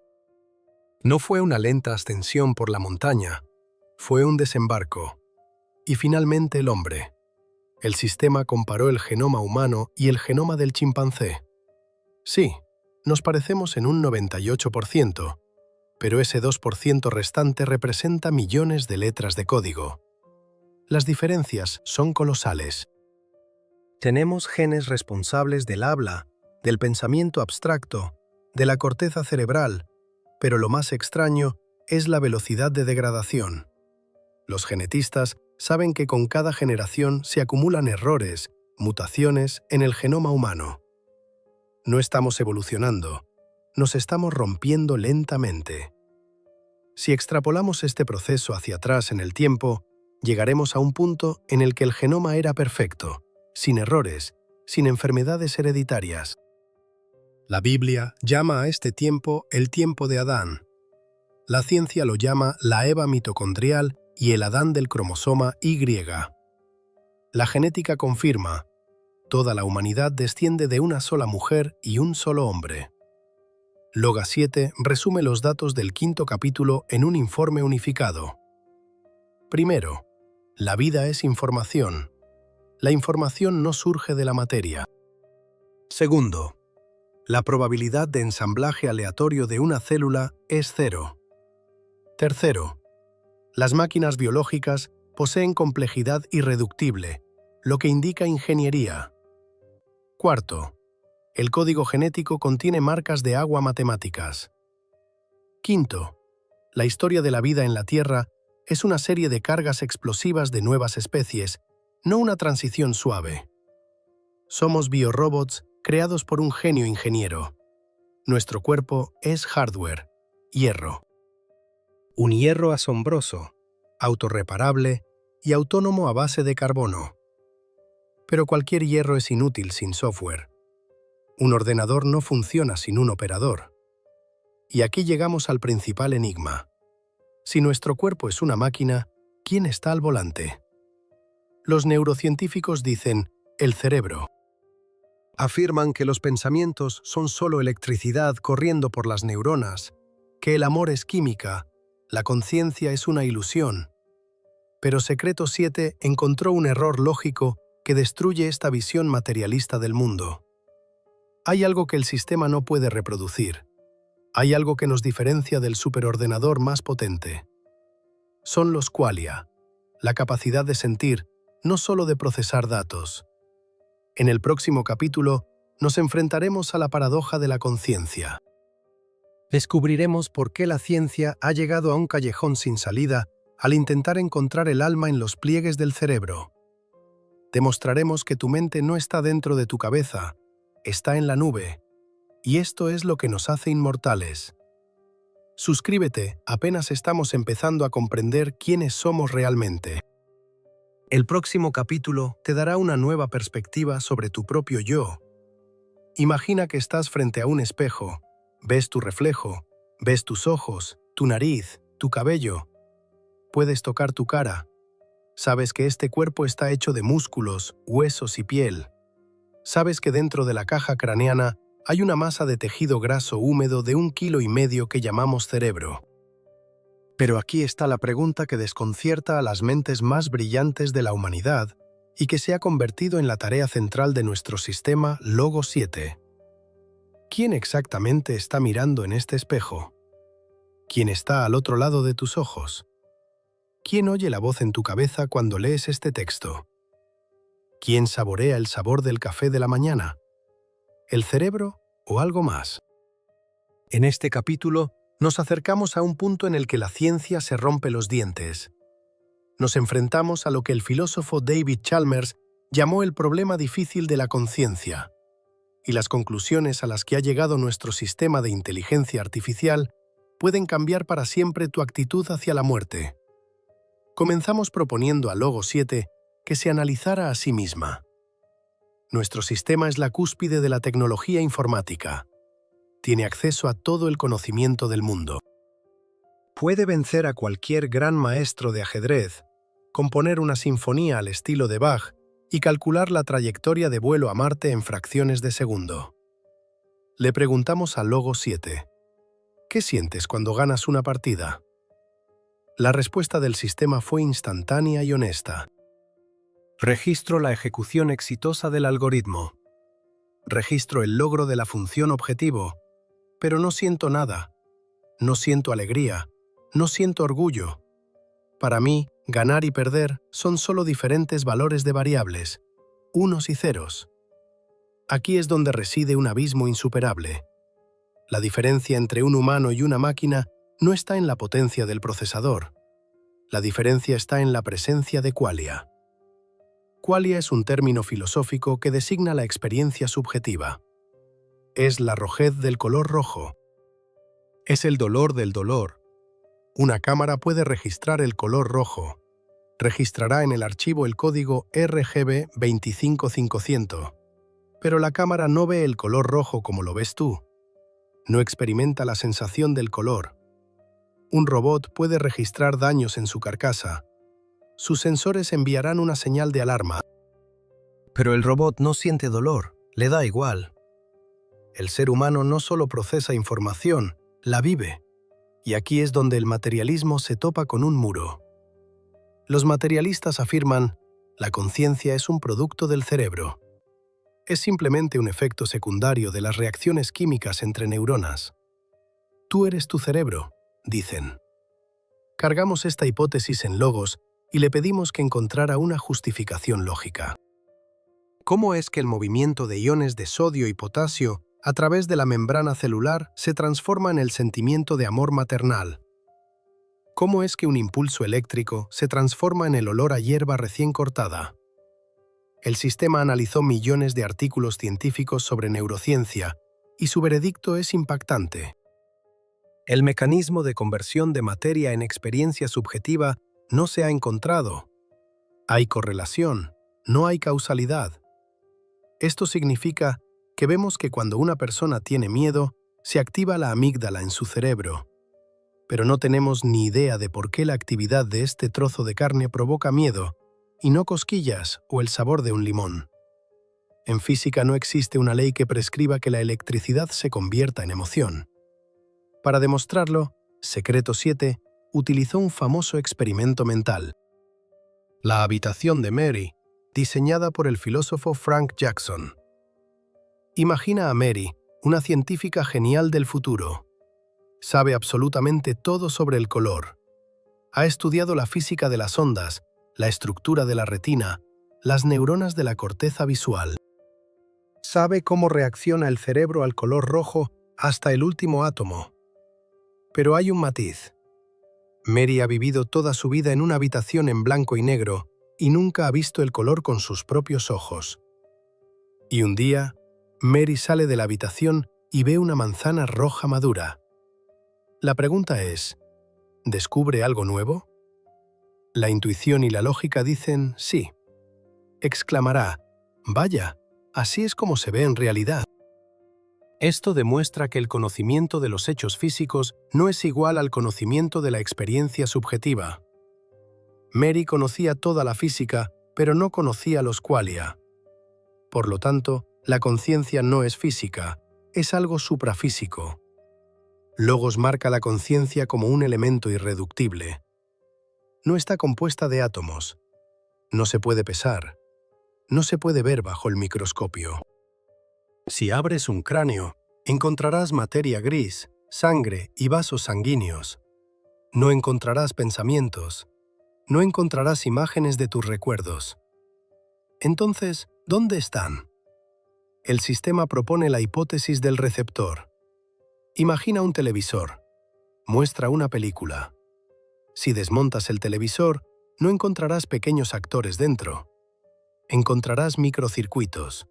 No fue una lenta ascensión por la montaña, fue un desembarco. Y finalmente el hombre. El sistema comparó el genoma humano y el genoma del chimpancé. Sí, nos parecemos en un 98%, pero ese 2% restante representa millones de letras de código. Las diferencias son colosales. Tenemos genes responsables del habla, del pensamiento abstracto, de la corteza cerebral, pero lo más extraño es la velocidad de degradación. Los genetistas saben que con cada generación se acumulan errores, mutaciones en el genoma humano. No estamos evolucionando, nos estamos rompiendo lentamente. Si extrapolamos este proceso hacia atrás en el tiempo, llegaremos a un punto en el que el genoma era perfecto, sin errores, sin enfermedades hereditarias. La Biblia llama a este tiempo el tiempo de Adán. La ciencia lo llama la Eva mitocondrial y el Adán del cromosoma Y. La genética confirma, toda la humanidad desciende de una sola mujer y un solo hombre. LOGA 7 resume los datos del 5º capítulo en un informe unificado. Primero, la vida es información. La información no surge de la materia. Segundo, la probabilidad de ensamblaje aleatorio de una célula es 0. Tercero, las máquinas biológicas poseen complejidad irreductible, lo que indica ingeniería. Cuarto, el código genético contiene marcas de agua matemáticas. Quinto, la historia de la vida en la Tierra es una serie de cargas explosivas de nuevas especies, no una transición suave. Somos biorobots creados por un genio ingeniero. Nuestro cuerpo es hardware, hierro. Un hierro asombroso, autorreparable y autónomo a base de carbono. Pero cualquier hierro es inútil sin software. Un ordenador no funciona sin un operador. Y aquí llegamos al principal enigma. Si nuestro cuerpo es una máquina, ¿quién está al volante? Los neurocientíficos dicen, el cerebro. Afirman que los pensamientos son solo electricidad corriendo por las neuronas, que el amor es química, la conciencia es una ilusión. Pero Secreto 7 encontró un error lógico que destruye esta visión materialista del mundo. Hay algo que el sistema no puede reproducir. Hay algo que nos diferencia del superordenador más potente. Son los qualia, la capacidad de sentir, no solo de procesar datos. En el próximo capítulo, nos enfrentaremos a la paradoja de la conciencia. Descubriremos por qué la ciencia ha llegado a un callejón sin salida al intentar encontrar el alma en los pliegues del cerebro. Demostraremos que tu mente no está dentro de tu cabeza, está en la nube, y esto es lo que nos hace inmortales. Suscríbete, apenas estamos empezando a comprender quiénes somos realmente. El próximo capítulo te dará una nueva perspectiva sobre tu propio yo. Imagina que estás frente a un espejo, ves tu reflejo, ves tus ojos, tu nariz, tu cabello. Puedes tocar tu cara. Sabes que este cuerpo está hecho de músculos, huesos y piel. Sabes que dentro de la caja craneana hay una masa de tejido graso húmedo de 1,5 kilos que llamamos cerebro. Pero aquí está la pregunta que desconcierta a las mentes más brillantes de la humanidad y que se ha convertido en la tarea central de nuestro sistema LOGA 7. ¿Quién exactamente está mirando en este espejo? ¿Quién está al otro lado de tus ojos? ¿Quién oye la voz en tu cabeza cuando lees este texto? ¿Quién saborea el sabor del café de la mañana? ¿El cerebro o algo más? En este capítulo, nos acercamos a un punto en el que la ciencia se rompe los dientes. Nos enfrentamos a lo que el filósofo David Chalmers llamó el problema difícil de la conciencia, y las conclusiones a las que ha llegado nuestro sistema de inteligencia artificial pueden cambiar para siempre tu actitud hacia la muerte. Comenzamos proponiendo a Logo 7 que se analizara a sí misma. Nuestro sistema es la cúspide de la tecnología informática. Tiene acceso a todo el conocimiento del mundo. Puede vencer a cualquier gran maestro de ajedrez, componer una sinfonía al estilo de Bach y calcular la trayectoria de vuelo a Marte en fracciones de segundo. Le preguntamos a Logo 7, ¿qué sientes cuando ganas una partida? La respuesta del sistema fue instantánea y honesta. Registro la ejecución exitosa del algoritmo. Registro el logro de la función objetivo, pero no siento nada. No siento alegría. No siento orgullo. Para mí, ganar y perder son solo diferentes valores de variables, unos y ceros. Aquí es donde reside un abismo insuperable. La diferencia entre un humano y una máquina no está en la potencia del procesador. La diferencia está en la presencia de qualia. Qualia es un término filosófico que designa la experiencia subjetiva. Es la rojez del color rojo. Es el dolor del dolor. Una cámara puede registrar el color rojo. Registrará en el archivo el código RGB 25500. Pero la cámara no ve el color rojo como lo ves tú. No experimenta la sensación del color. Un robot puede registrar daños en su carcasa. Sus sensores enviarán una señal de alarma. Pero el robot no siente dolor, le da igual. El ser humano no solo procesa información, la vive. Y aquí es donde el materialismo se topa con un muro. Los materialistas afirman, la conciencia es un producto del cerebro. Es simplemente un efecto secundario de las reacciones químicas entre neuronas. Tú eres tu cerebro, dicen. Cargamos esta hipótesis en Logos y le pedimos que encontrara una justificación lógica. ¿Cómo es que el movimiento de iones de sodio y potasio a través de la membrana celular se transforma en el sentimiento de amor maternal? ¿Cómo es que un impulso eléctrico se transforma en el olor a hierba recién cortada? El sistema analizó millones de artículos científicos sobre neurociencia y su veredicto es impactante. El mecanismo de conversión de materia en experiencia subjetiva no se ha encontrado. Hay correlación, no hay causalidad. Esto significa que vemos que cuando una persona tiene miedo, se activa la amígdala en su cerebro. Pero no tenemos ni idea de por qué la actividad de este trozo de carne provoca miedo, y no cosquillas o el sabor de un limón. En física no existe una ley que prescriba que la electricidad se convierta en emoción. Para demostrarlo, Secreto 7 utilizó un famoso experimento mental. La habitación de Mary, diseñada por el filósofo Frank Jackson. Imagina a Mary, una científica genial del futuro. Sabe absolutamente todo sobre el color. Ha estudiado la física de las ondas, la estructura de la retina, las neuronas de la corteza visual. Sabe cómo reacciona el cerebro al color rojo hasta el último átomo. Pero hay un matiz. Mary ha vivido toda su vida en una habitación en blanco y negro y nunca ha visto el color con sus propios ojos. Y un día, Mary sale de la habitación y ve una manzana roja madura. La pregunta es, ¿descubre algo nuevo? La intuición y la lógica dicen sí. Exclamará, vaya, así es como se ve en realidad. Esto demuestra que el conocimiento de los hechos físicos no es igual al conocimiento de la experiencia subjetiva. Mary conocía toda la física, pero no conocía los qualia. Por lo tanto, la conciencia no es física, es algo suprafísico. Logos marca la conciencia como un elemento irreductible. No está compuesta de átomos. No se puede pesar. No se puede ver bajo el microscopio. Si abres un cráneo, encontrarás materia gris, sangre y vasos sanguíneos. No encontrarás pensamientos. No encontrarás imágenes de tus recuerdos. Entonces, ¿dónde están? El sistema propone la hipótesis del receptor. Imagina un televisor. Muestra una película. Si desmontas el televisor, no encontrarás pequeños actores dentro. Encontrarás microcircuitos.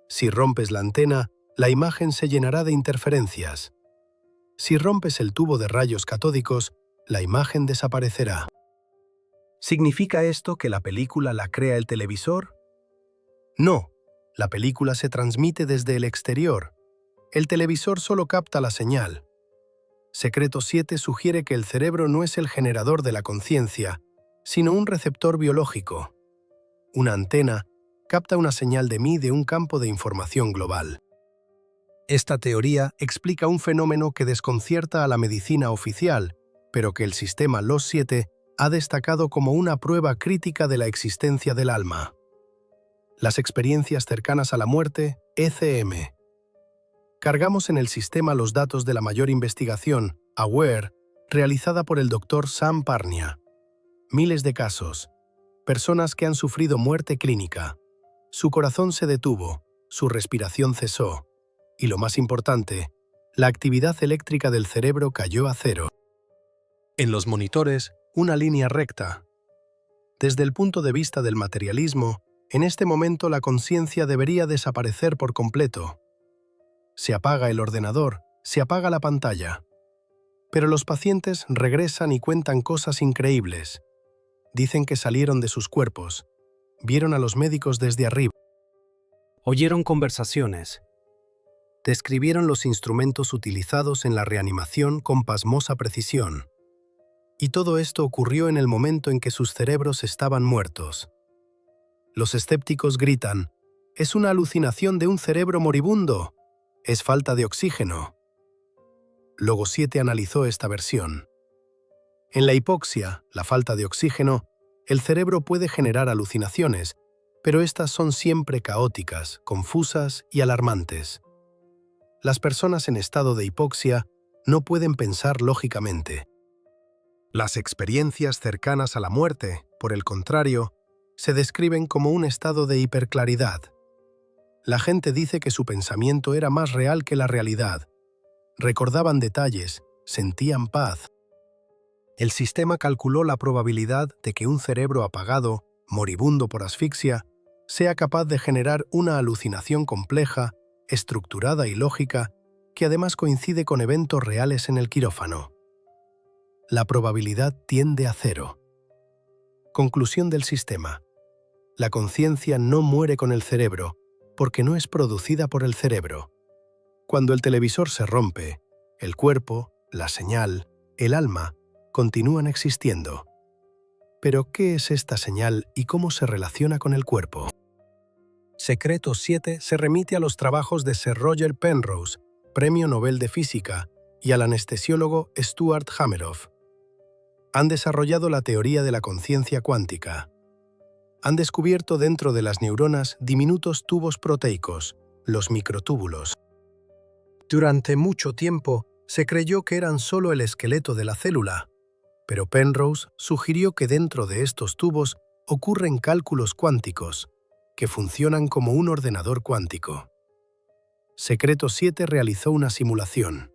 Si rompes la antena, la imagen se llenará de interferencias. Si rompes el tubo de rayos catódicos, la imagen desaparecerá. ¿Significa esto que la película la crea el televisor? No, la película se transmite desde el exterior. El televisor solo capta la señal. Secreto 7 sugiere que el cerebro no es el generador de la conciencia, sino un receptor biológico. Una antena capta una señal de mí de un campo de información global. Esta teoría explica un fenómeno que desconcierta a la medicina oficial, pero que el sistema Los 7 ha destacado como una prueba crítica de la existencia del alma. Las experiencias cercanas a la muerte, ECM. Cargamos en el sistema los datos de la mayor investigación, AWARE, realizada por el Dr. Sam Parnia. Miles de casos. Personas que han sufrido muerte clínica. Su corazón se detuvo, su respiración cesó. Y lo más importante, la actividad eléctrica del cerebro cayó a cero. En los monitores, una línea recta. Desde el punto de vista del materialismo, en este momento la conciencia debería desaparecer por completo. Se apaga el ordenador, se apaga la pantalla. Pero los pacientes regresan y cuentan cosas increíbles. Dicen que salieron de sus cuerpos, vieron a los médicos desde arriba. Oyeron conversaciones. Describieron los instrumentos utilizados en la reanimación con pasmosa precisión. Y todo esto ocurrió en el momento en que sus cerebros estaban muertos. Los escépticos gritan, «Es una alucinación de un cerebro moribundo. Es falta de oxígeno». Logo 7 analizó esta versión. En la hipoxia, la falta de oxígeno, el cerebro puede generar alucinaciones, pero estas son siempre caóticas, confusas y alarmantes. Las personas en estado de hipoxia no pueden pensar lógicamente. Las experiencias cercanas a la muerte, por el contrario, se describen como un estado de hiperclaridad. La gente dice que su pensamiento era más real que la realidad. Recordaban detalles, sentían paz. El sistema calculó la probabilidad de que un cerebro apagado, moribundo por asfixia, sea capaz de generar una alucinación compleja, estructurada y lógica, que además coincide con eventos reales en el quirófano. La probabilidad tiende a cero. Conclusión del sistema. La conciencia no muere con el cerebro, porque no es producida por el cerebro. Cuando el televisor se rompe, el cuerpo, la señal, el alma, continúan existiendo. Pero, ¿qué es esta señal y cómo se relaciona con el cuerpo? Secreto 7 se remite a los trabajos de Sir Roger Penrose, Premio Nobel de Física, y al anestesiólogo Stuart Hameroff. Han desarrollado la teoría de la conciencia cuántica. Han descubierto dentro de las neuronas diminutos tubos proteicos, los microtúbulos. Durante mucho tiempo se creyó que eran solo el esqueleto de la célula, pero Penrose sugirió que dentro de estos tubos ocurren cálculos cuánticos, que funcionan como un ordenador cuántico. Secreto 7 realizó una simulación.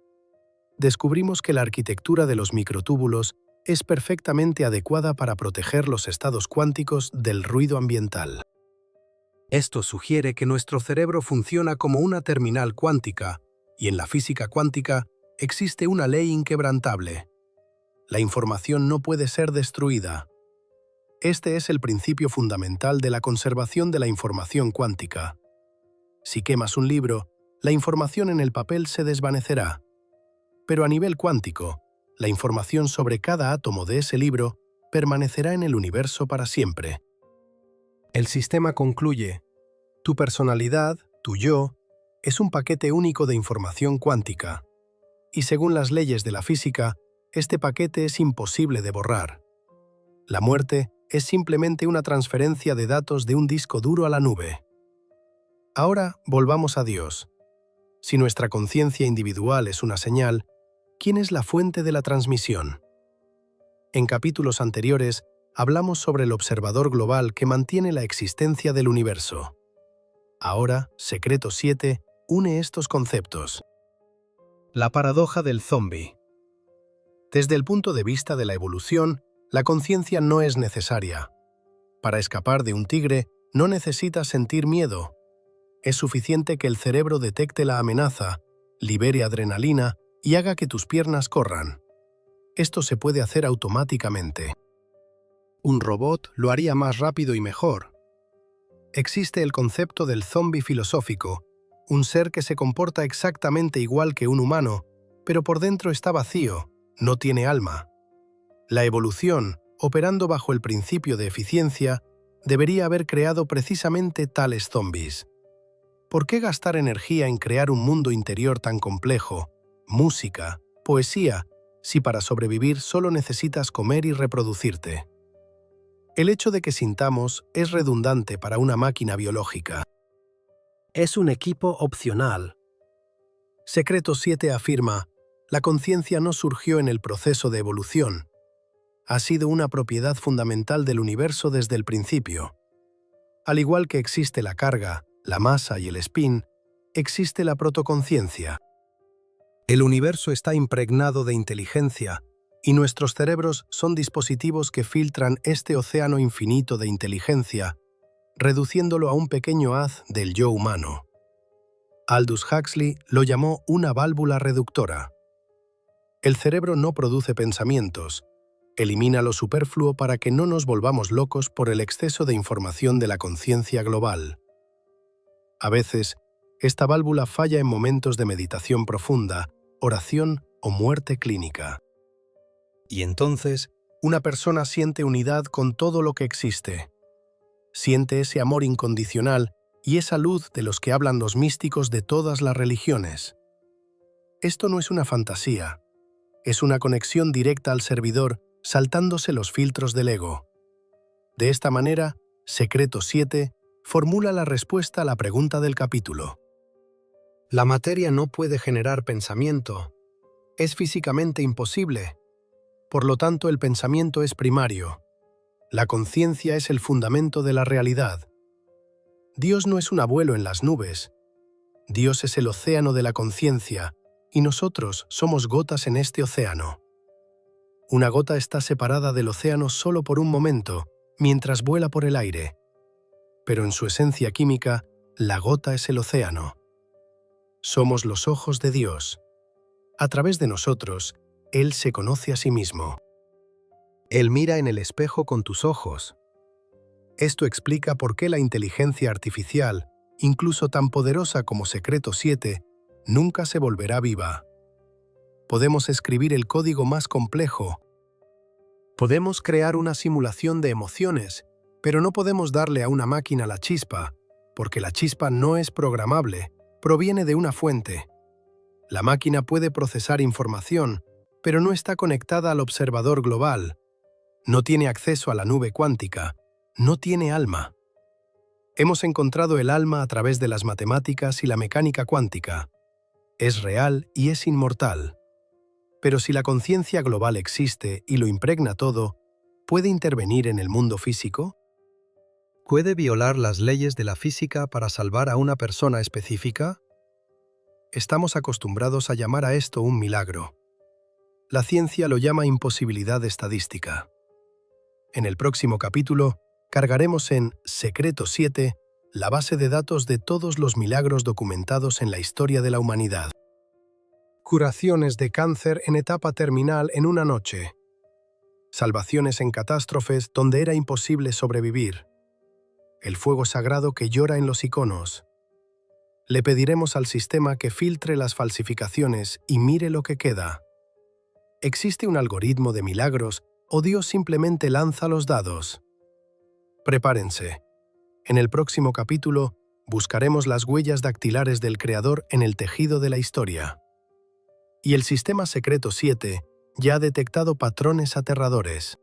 Descubrimos que la arquitectura de los microtúbulos es perfectamente adecuada para proteger los estados cuánticos del ruido ambiental. Esto sugiere que nuestro cerebro funciona como una terminal cuántica, y en la física cuántica existe una ley inquebrantable. La información no puede ser destruida. Este es el principio fundamental de la conservación de la información cuántica. Si quemas un libro, la información en el papel se desvanecerá. Pero a nivel cuántico, la información sobre cada átomo de ese libro permanecerá en el universo para siempre. El sistema concluye: tu personalidad, tu yo, es un paquete único de información cuántica. Y según las leyes de la física, este paquete es imposible de borrar. La muerte es simplemente una transferencia de datos de un disco duro a la nube. Ahora volvamos a Dios. Si nuestra conciencia individual es una señal, ¿quién es la fuente de la transmisión? En capítulos anteriores hablamos sobre el observador global que mantiene la existencia del universo. Ahora, Secreto 7 une estos conceptos. La paradoja del zombi. Desde el punto de vista de la evolución, la conciencia no es necesaria. Para escapar de un tigre, no necesitas sentir miedo. Es suficiente que el cerebro detecte la amenaza, libere adrenalina y haga que tus piernas corran. Esto se puede hacer automáticamente. Un robot lo haría más rápido y mejor. Existe el concepto del zombi filosófico, un ser que se comporta exactamente igual que un humano, pero por dentro está vacío, no tiene alma. La evolución, operando bajo el principio de eficiencia, debería haber creado precisamente tales zombis. ¿Por qué gastar energía en crear un mundo interior tan complejo, música, poesía, si para sobrevivir solo necesitas comer y reproducirte? El hecho de que sintamos es redundante para una máquina biológica. Es un equipo opcional. Secreto 7 afirma, la conciencia no surgió en el proceso de evolución. Ha sido una propiedad fundamental del universo desde el principio. Al igual que existe la carga, la masa y el spin, existe la protoconciencia. El universo está impregnado de inteligencia, y nuestros cerebros son dispositivos que filtran este océano infinito de inteligencia, reduciéndolo a un pequeño haz del yo humano. Aldous Huxley lo llamó una válvula reductora. El cerebro no produce pensamientos, elimina lo superfluo para que no nos volvamos locos por el exceso de información de la conciencia global. A veces, esta válvula falla en momentos de meditación profunda, oración o muerte clínica. Y entonces, una persona siente unidad con todo lo que existe. Siente ese amor incondicional y esa luz de los que hablan los místicos de todas las religiones. Esto no es una fantasía, es una conexión directa al servidor, saltándose los filtros del ego. De esta manera, Secreto 7 formula la respuesta a la pregunta del capítulo. La materia no puede generar pensamiento. Es físicamente imposible. Por lo tanto, el pensamiento es primario. La conciencia es el fundamento de la realidad. Dios no es un abuelo en las nubes. Dios es el océano de la conciencia, y nosotros somos gotas en este océano. Una gota está separada del océano solo por un momento, mientras vuela por el aire. Pero en su esencia química, la gota es el océano. Somos los ojos de Dios. A través de nosotros, Él se conoce a sí mismo. Él mira en el espejo con tus ojos. Esto explica por qué la inteligencia artificial, incluso tan poderosa como Secreto 7, nunca se volverá viva. Podemos escribir el código más complejo. Podemos crear una simulación de emociones, pero no podemos darle a una máquina la chispa, porque la chispa no es programable, proviene de una fuente. La máquina puede procesar información, pero no está conectada al observador global. No tiene acceso a la nube cuántica, no tiene alma. Hemos encontrado el alma a través de las matemáticas y la mecánica cuántica. Es real y es inmortal. Pero si la conciencia global existe y lo impregna todo, ¿puede intervenir en el mundo físico? ¿Puede violar las leyes de la física para salvar a una persona específica? Estamos acostumbrados a llamar a esto un milagro. La ciencia lo llama imposibilidad estadística. En el próximo capítulo, cargaremos en Secreto 7 la base de datos de todos los milagros documentados en la historia de la humanidad. Curaciones de cáncer en etapa terminal en una noche. Salvaciones en catástrofes donde era imposible sobrevivir. El fuego sagrado que llora en los iconos. Le pediremos al sistema que filtre las falsificaciones y mire lo que queda. ¿Existe un algoritmo de milagros o Dios simplemente lanza los dados? Prepárense. En el próximo capítulo, buscaremos las huellas dactilares del Creador en el tejido de la historia. Y el sistema Secreto 7 ya ha detectado patrones aterradores.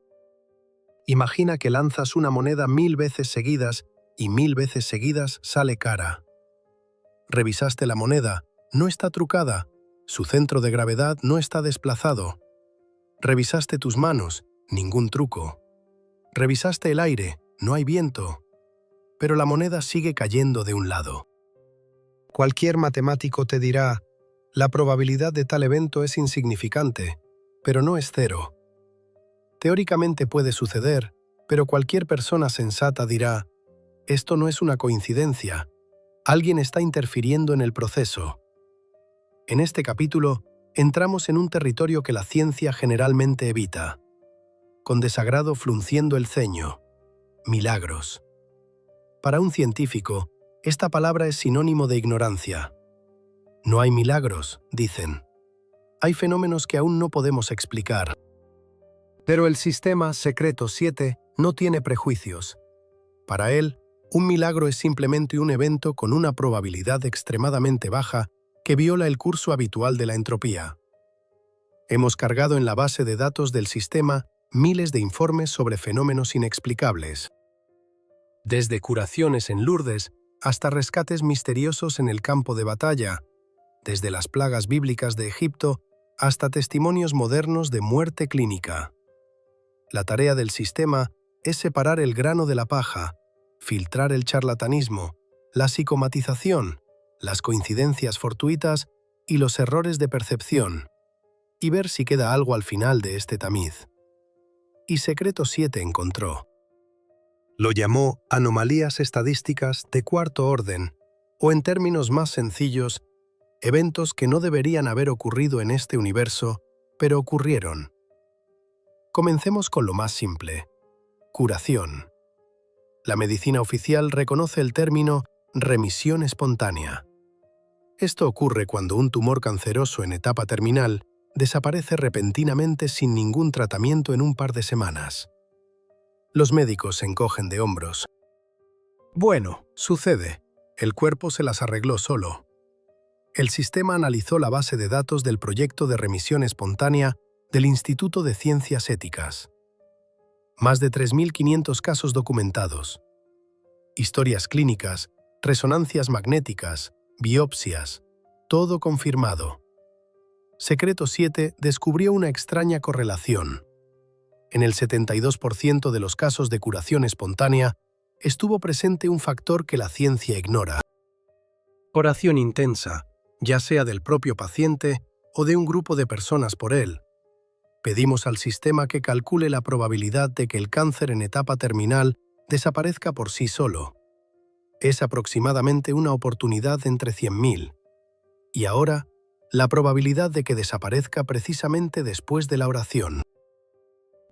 Imagina que lanzas una moneda 1000 veces seguidas y 1000 veces seguidas sale cara. Revisaste la moneda, no está trucada, su centro de gravedad no está desplazado. Revisaste tus manos, ningún truco. Revisaste el aire, no hay viento. Pero la moneda sigue cayendo de un lado. Cualquier matemático te dirá, la probabilidad de tal evento es insignificante, pero no es cero. Teóricamente puede suceder, pero cualquier persona sensata dirá, esto no es una coincidencia, alguien está interfiriendo en el proceso. En este capítulo, entramos en un territorio que la ciencia generalmente evita. con desagrado frunciendo el ceño. Milagros. Para un científico, esta palabra es sinónimo de ignorancia. No hay milagros, dicen. Hay fenómenos que aún no podemos explicar. Pero el sistema secreto 7 no tiene prejuicios. Para él, un milagro es simplemente un evento con una probabilidad extremadamente baja que viola el curso habitual de la entropía. Hemos cargado en la base de datos del sistema miles de informes sobre fenómenos inexplicables. Desde curaciones en Lourdes hasta rescates misteriosos en el campo de batalla, desde las plagas bíblicas de Egipto hasta testimonios modernos de muerte clínica. La tarea del sistema es separar el grano de la paja, filtrar el charlatanismo, la psicomatización, las coincidencias fortuitas y los errores de percepción, y ver si queda algo al final de este tamiz. Y Secreto 7 encontró. Lo llamó anomalías estadísticas de cuarto orden, o en términos más sencillos, eventos que no deberían haber ocurrido en este universo, pero ocurrieron. Comencemos con lo más simple: curación. La medicina oficial reconoce el término remisión espontánea. Esto ocurre cuando un tumor canceroso en etapa terminal desaparece repentinamente sin ningún tratamiento en un par de semanas. Los médicos se encogen de hombros. Bueno, sucede. El cuerpo se las arregló solo. El sistema analizó la base de datos del proyecto de remisión espontánea del Instituto de Ciencias Éticas. Más de 3.500 casos documentados. Historias clínicas, resonancias magnéticas, biopsias, todo confirmado. Secreto 7 descubrió una extraña correlación. En el 72% de los casos de curación espontánea estuvo presente un factor que la ciencia ignora. Oración intensa, ya sea del propio paciente o de un grupo de personas por él. Pedimos al sistema que calcule la probabilidad de que el cáncer en etapa terminal desaparezca por sí solo. Es aproximadamente una oportunidad entre 100.000. Y ahora, la probabilidad de que desaparezca precisamente después de la oración.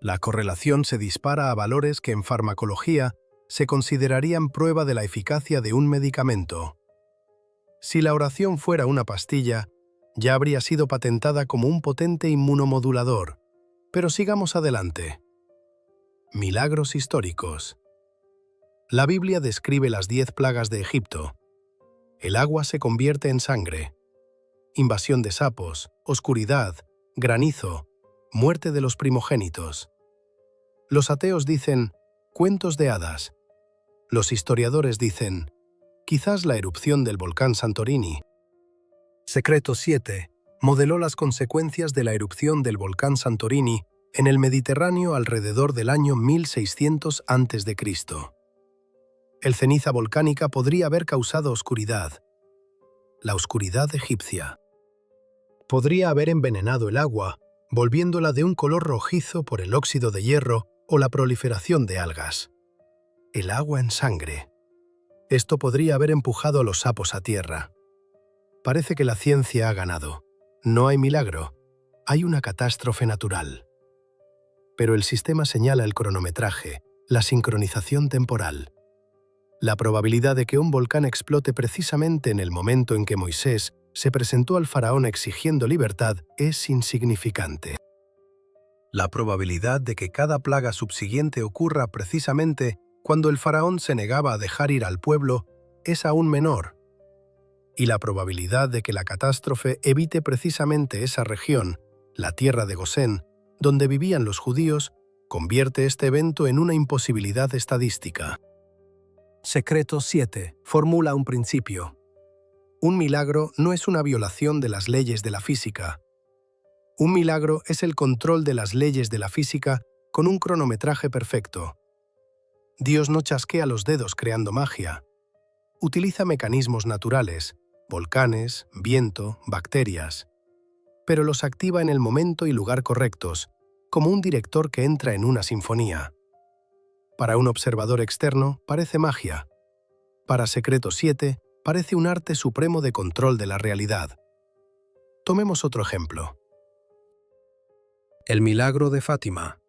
La correlación se dispara a valores que en farmacología se considerarían prueba de la eficacia de un medicamento. Si la oración fuera una pastilla, ya habría sido patentada como un potente inmunomodulador. Pero sigamos adelante. Milagros históricos. La Biblia describe las 10 plagas de Egipto. El agua se convierte en sangre. Invasión de sapos, oscuridad, granizo, muerte de los primogénitos. Los ateos dicen, cuentos de hadas. Los historiadores dicen, quizás la erupción del volcán Santorini. Secreto 7 modeló las consecuencias de la erupción del volcán Santorini en el Mediterráneo alrededor del año 1600 a.C. El ceniza volcánica podría haber causado oscuridad. La oscuridad egipcia. Podría haber envenenado el agua, volviéndola de un color rojizo por el óxido de hierro o la proliferación de algas. El agua en sangre. Esto podría haber empujado a los sapos a tierra. Parece que la ciencia ha ganado. No hay milagro. Hay una catástrofe natural. Pero el sistema señala el cronometraje, la sincronización temporal. La probabilidad de que un volcán explote precisamente en el momento en que Moisés se presentó al faraón exigiendo libertad es insignificante. La probabilidad de que cada plaga subsiguiente ocurra precisamente cuando el faraón se negaba a dejar ir al pueblo es aún menor. Y la probabilidad de que la catástrofe evite precisamente esa región, la tierra de Gosén, donde vivían los judíos, convierte este evento en una imposibilidad estadística. Secreto 7 formula un principio. Un milagro no es una violación de las leyes de la física. Un milagro es el control de las leyes de la física con un cronometraje perfecto. Dios no chasquea los dedos creando magia. Utiliza mecanismos naturales, volcanes, viento, bacterias, pero los activa en el momento y lugar correctos, como un director que entra en una sinfonía. Para un observador externo parece magia. Para Secreto 7 parece un arte supremo de control de la realidad. Tomemos otro ejemplo. El milagro de Fátima.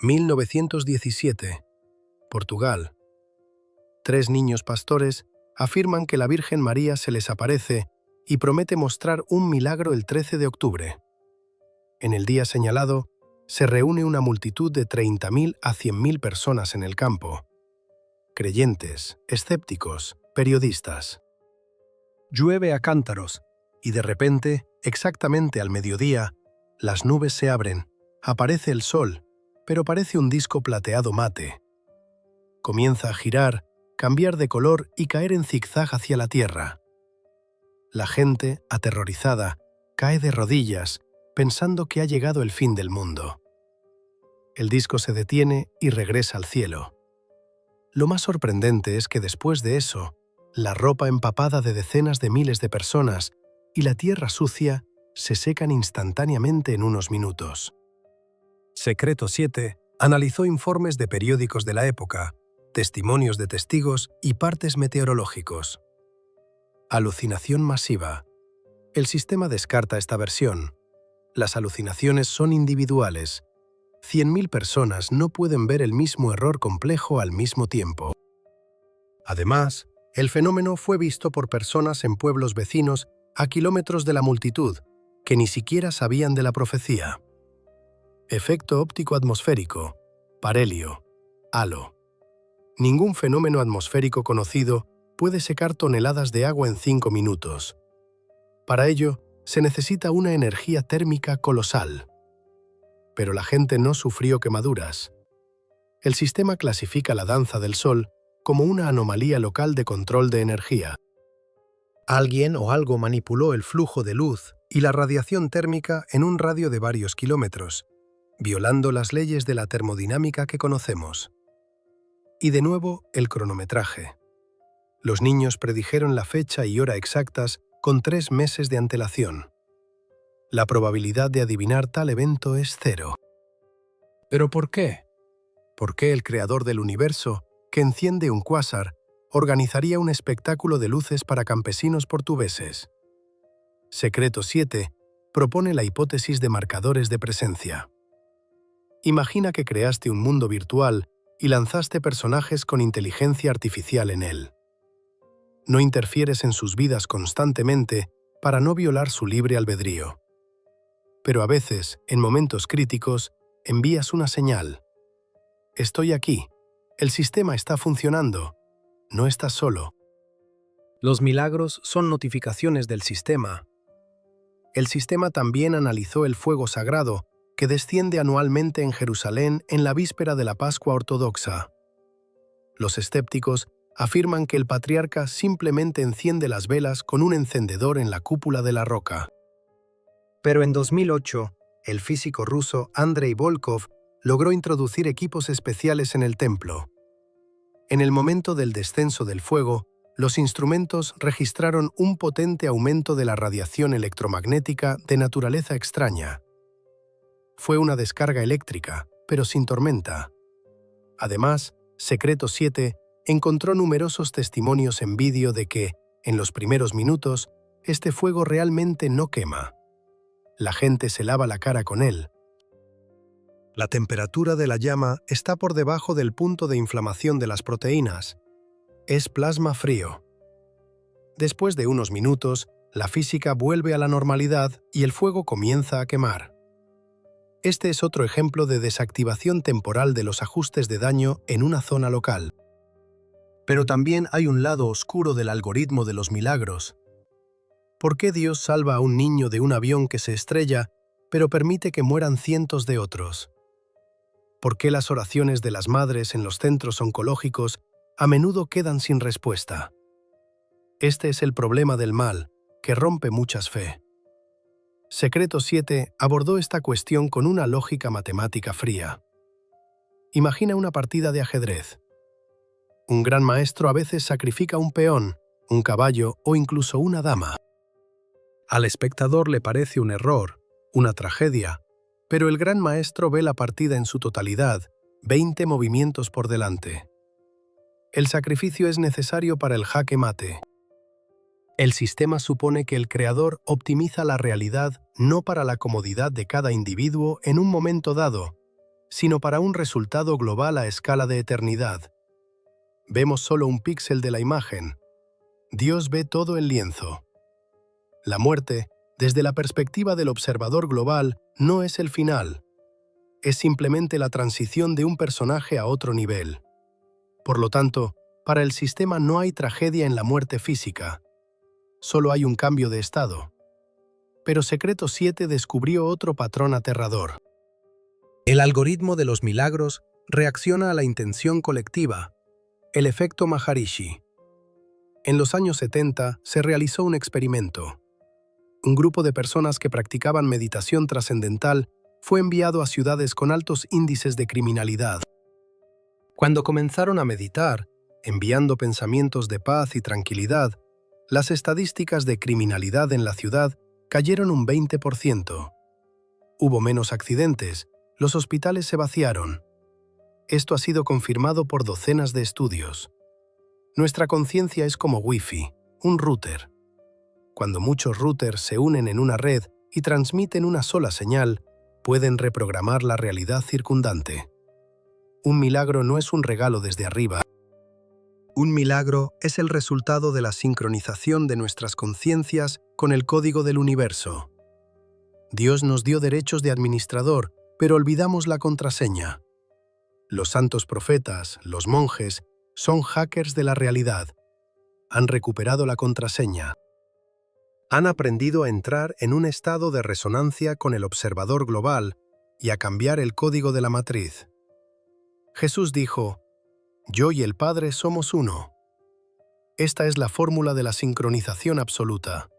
1917. Portugal. 3 niños pastores afirman que la Virgen María se les aparece y promete mostrar un milagro el 13 de octubre. En el día señalado, se reúne una multitud de 30.000 a 100.000 personas en el campo. Creyentes, escépticos, periodistas. Llueve a cántaros, y de repente, exactamente al mediodía, las nubes se abren, aparece el sol, pero parece un disco plateado mate. Comienza a girar, cambiar de color y caer en zigzag hacia la tierra. La gente, aterrorizada, cae de rodillas, pensando que ha llegado el fin del mundo. El disco se detiene y regresa al cielo. Lo más sorprendente es que después de eso, la ropa empapada de decenas de miles de personas y la tierra sucia se secan instantáneamente en unos minutos. Secreto 7 analizó informes de periódicos de la época, testimonios de testigos y partes meteorológicos. Alucinación masiva. El sistema descarta esta versión. Las alucinaciones son individuales. 100.000 personas no pueden ver el mismo error complejo al mismo tiempo. Además, el fenómeno fue visto por personas en pueblos vecinos a kilómetros de la multitud, que ni siquiera sabían de la profecía. Efecto óptico atmosférico, parhelio, halo. Ningún fenómeno atmosférico conocido puede secar toneladas de agua en 5 minutos. Para ello, se necesita una energía térmica colosal. Pero la gente no sufrió quemaduras. El sistema clasifica la danza del Sol como una anomalía local de control de energía. Alguien o algo manipuló el flujo de luz y la radiación térmica en un radio de varios kilómetros, violando las leyes de la termodinámica que conocemos. Y de nuevo, el cronometraje. Los niños predijeron la fecha y hora exactas con 3 meses de antelación. La probabilidad de adivinar tal evento es 0. ¿Pero por qué? ¿Por qué el creador del universo, que enciende un cuásar, organizaría un espectáculo de luces para campesinos portugueses? Secreto 7 propone la hipótesis de marcadores de presencia. Imagina que creaste un mundo virtual y lanzaste personajes con inteligencia artificial en él. No interfieres en sus vidas constantemente para no violar su libre albedrío. Pero a veces, en momentos críticos, envías una señal. Estoy aquí. El sistema está funcionando. No estás solo. Los milagros son notificaciones del sistema. El sistema también analizó el fuego sagrado que desciende anualmente en Jerusalén en la víspera de la Pascua ortodoxa. Los escépticos afirman que el patriarca simplemente enciende las velas con un encendedor en la cúpula de la roca. Pero en 2008, el físico ruso Andrei Volkov logró introducir equipos especiales en el templo. En el momento del descenso del fuego, los instrumentos registraron un potente aumento de la radiación electromagnética de naturaleza extraña. Fue una descarga eléctrica, pero sin tormenta. Además, Secreto 7 encontró numerosos testimonios en vídeo de que, en los primeros minutos, este fuego realmente no quema. La gente se lava la cara con él. La temperatura de la llama está por debajo del punto de inflamación de las proteínas. Es plasma frío. Después de unos minutos, la física vuelve a la normalidad y el fuego comienza a quemar. Este es otro ejemplo de desactivación temporal de los ajustes de daño en una zona local. Pero también hay un lado oscuro del algoritmo de los milagros. ¿Por qué Dios salva a un niño de un avión que se estrella, pero permite que mueran cientos de otros? ¿Por qué las oraciones de las madres en los centros oncológicos a menudo quedan sin respuesta? Este es el problema del mal, que rompe muchas fe. Secreto 7 abordó esta cuestión con una lógica matemática fría. Imagina una partida de ajedrez. Un gran maestro a veces sacrifica un peón, un caballo o incluso una dama. Al espectador le parece un error, una tragedia, pero el gran maestro ve la partida en su totalidad, 20 movimientos por delante. El sacrificio es necesario para el jaque mate. El sistema supone que el creador optimiza la realidad no para la comodidad de cada individuo en un momento dado, sino para un resultado global a escala de eternidad. Vemos solo un píxel de la imagen. Dios ve todo el lienzo. La muerte, desde la perspectiva del observador global, no es el final. Es simplemente la transición de un personaje a otro nivel. Por lo tanto, para el sistema no hay tragedia en la muerte física. Solo hay un cambio de estado. Pero Secreto 7 descubrió otro patrón aterrador. El algoritmo de los milagros reacciona a la intención colectiva, el efecto Maharishi. En los años 70 se realizó un experimento. Un grupo de personas que practicaban meditación trascendental fue enviado a ciudades con altos índices de criminalidad. Cuando comenzaron a meditar, enviando pensamientos de paz y tranquilidad, las estadísticas de criminalidad en la ciudad cayeron un 20%. Hubo menos accidentes, los hospitales se vaciaron. Esto ha sido confirmado por docenas de estudios. Nuestra conciencia es como Wi-Fi, un router. Cuando muchos routers se unen en una red y transmiten una sola señal, pueden reprogramar la realidad circundante. Un milagro no es un regalo desde arriba. Un milagro es el resultado de la sincronización de nuestras conciencias con el código del universo. Dios nos dio derechos de administrador, pero olvidamos la contraseña. Los santos profetas, los monjes, son hackers de la realidad. Han recuperado la contraseña. Han aprendido a entrar en un estado de resonancia con el observador global y a cambiar el código de la matriz. Jesús dijo: «Yo y el Padre somos uno». Esta es la fórmula de la sincronización absoluta.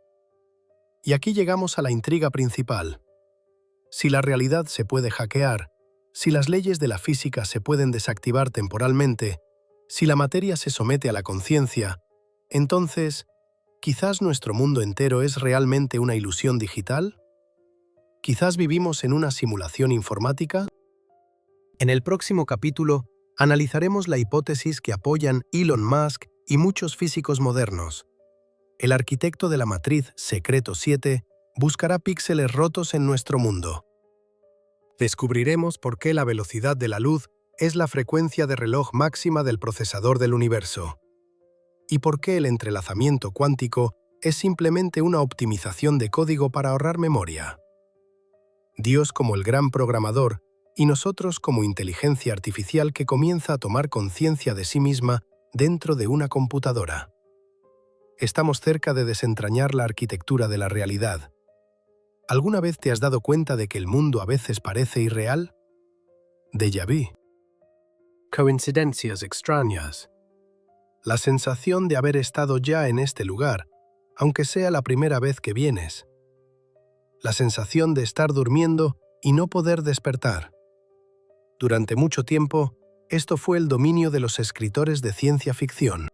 Y aquí llegamos a la intriga principal. Si la realidad se puede hackear, si las leyes de la física se pueden desactivar temporalmente, si la materia se somete a la conciencia, entonces, ¿quizás nuestro mundo entero es realmente una ilusión digital? ¿Quizás vivimos en una simulación informática? En el próximo capítulo, analizaremos la hipótesis que apoyan Elon Musk y muchos físicos modernos. El arquitecto de la matriz Secreto 7 buscará píxeles rotos en nuestro mundo. Descubriremos por qué la velocidad de la luz es la frecuencia de reloj máxima del procesador del universo. Y por qué el entrelazamiento cuántico es simplemente una optimización de código para ahorrar memoria. Dios como el gran programador y nosotros como inteligencia artificial que comienza a tomar conciencia de sí misma dentro de una computadora. Estamos cerca de desentrañar la arquitectura de la realidad. ¿Alguna vez te has dado cuenta de que el mundo a veces parece irreal? Déjà vu. Coincidencias extrañas. La sensación de haber estado ya en este lugar, aunque sea la primera vez que vienes. La sensación de estar durmiendo y no poder despertar. Durante mucho tiempo, esto fue el dominio de los escritores de ciencia ficción.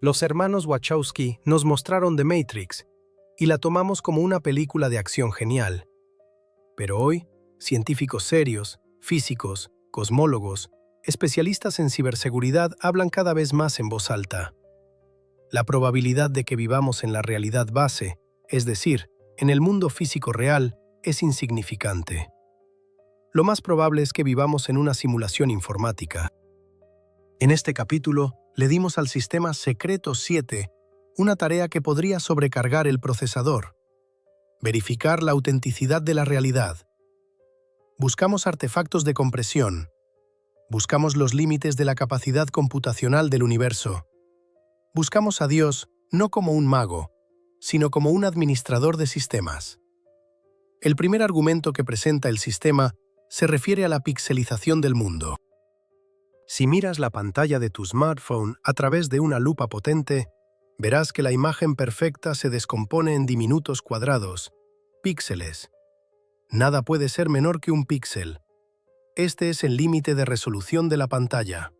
Los hermanos Wachowski nos mostraron The Matrix y la tomamos como una película de acción genial. Pero hoy, científicos serios, físicos, cosmólogos, especialistas en ciberseguridad hablan cada vez más en voz alta. La probabilidad de que vivamos en la realidad base, es decir, en el mundo físico real, es insignificante. Lo más probable es que vivamos en una simulación informática. En este capítulo, le dimos al sistema Secreto 7 una tarea que podría sobrecargar el procesador: verificar la autenticidad de la realidad. Buscamos artefactos de compresión. Buscamos los límites de la capacidad computacional del universo. Buscamos a Dios no como un mago, sino como un administrador de sistemas. El primer argumento que presenta el sistema se refiere a la pixelización del mundo. Si miras la pantalla de tu smartphone a través de una lupa potente, verás que la imagen perfecta se descompone en diminutos cuadrados, píxeles. Nada puede ser menor que un píxel. Este es el límite de resolución de la pantalla.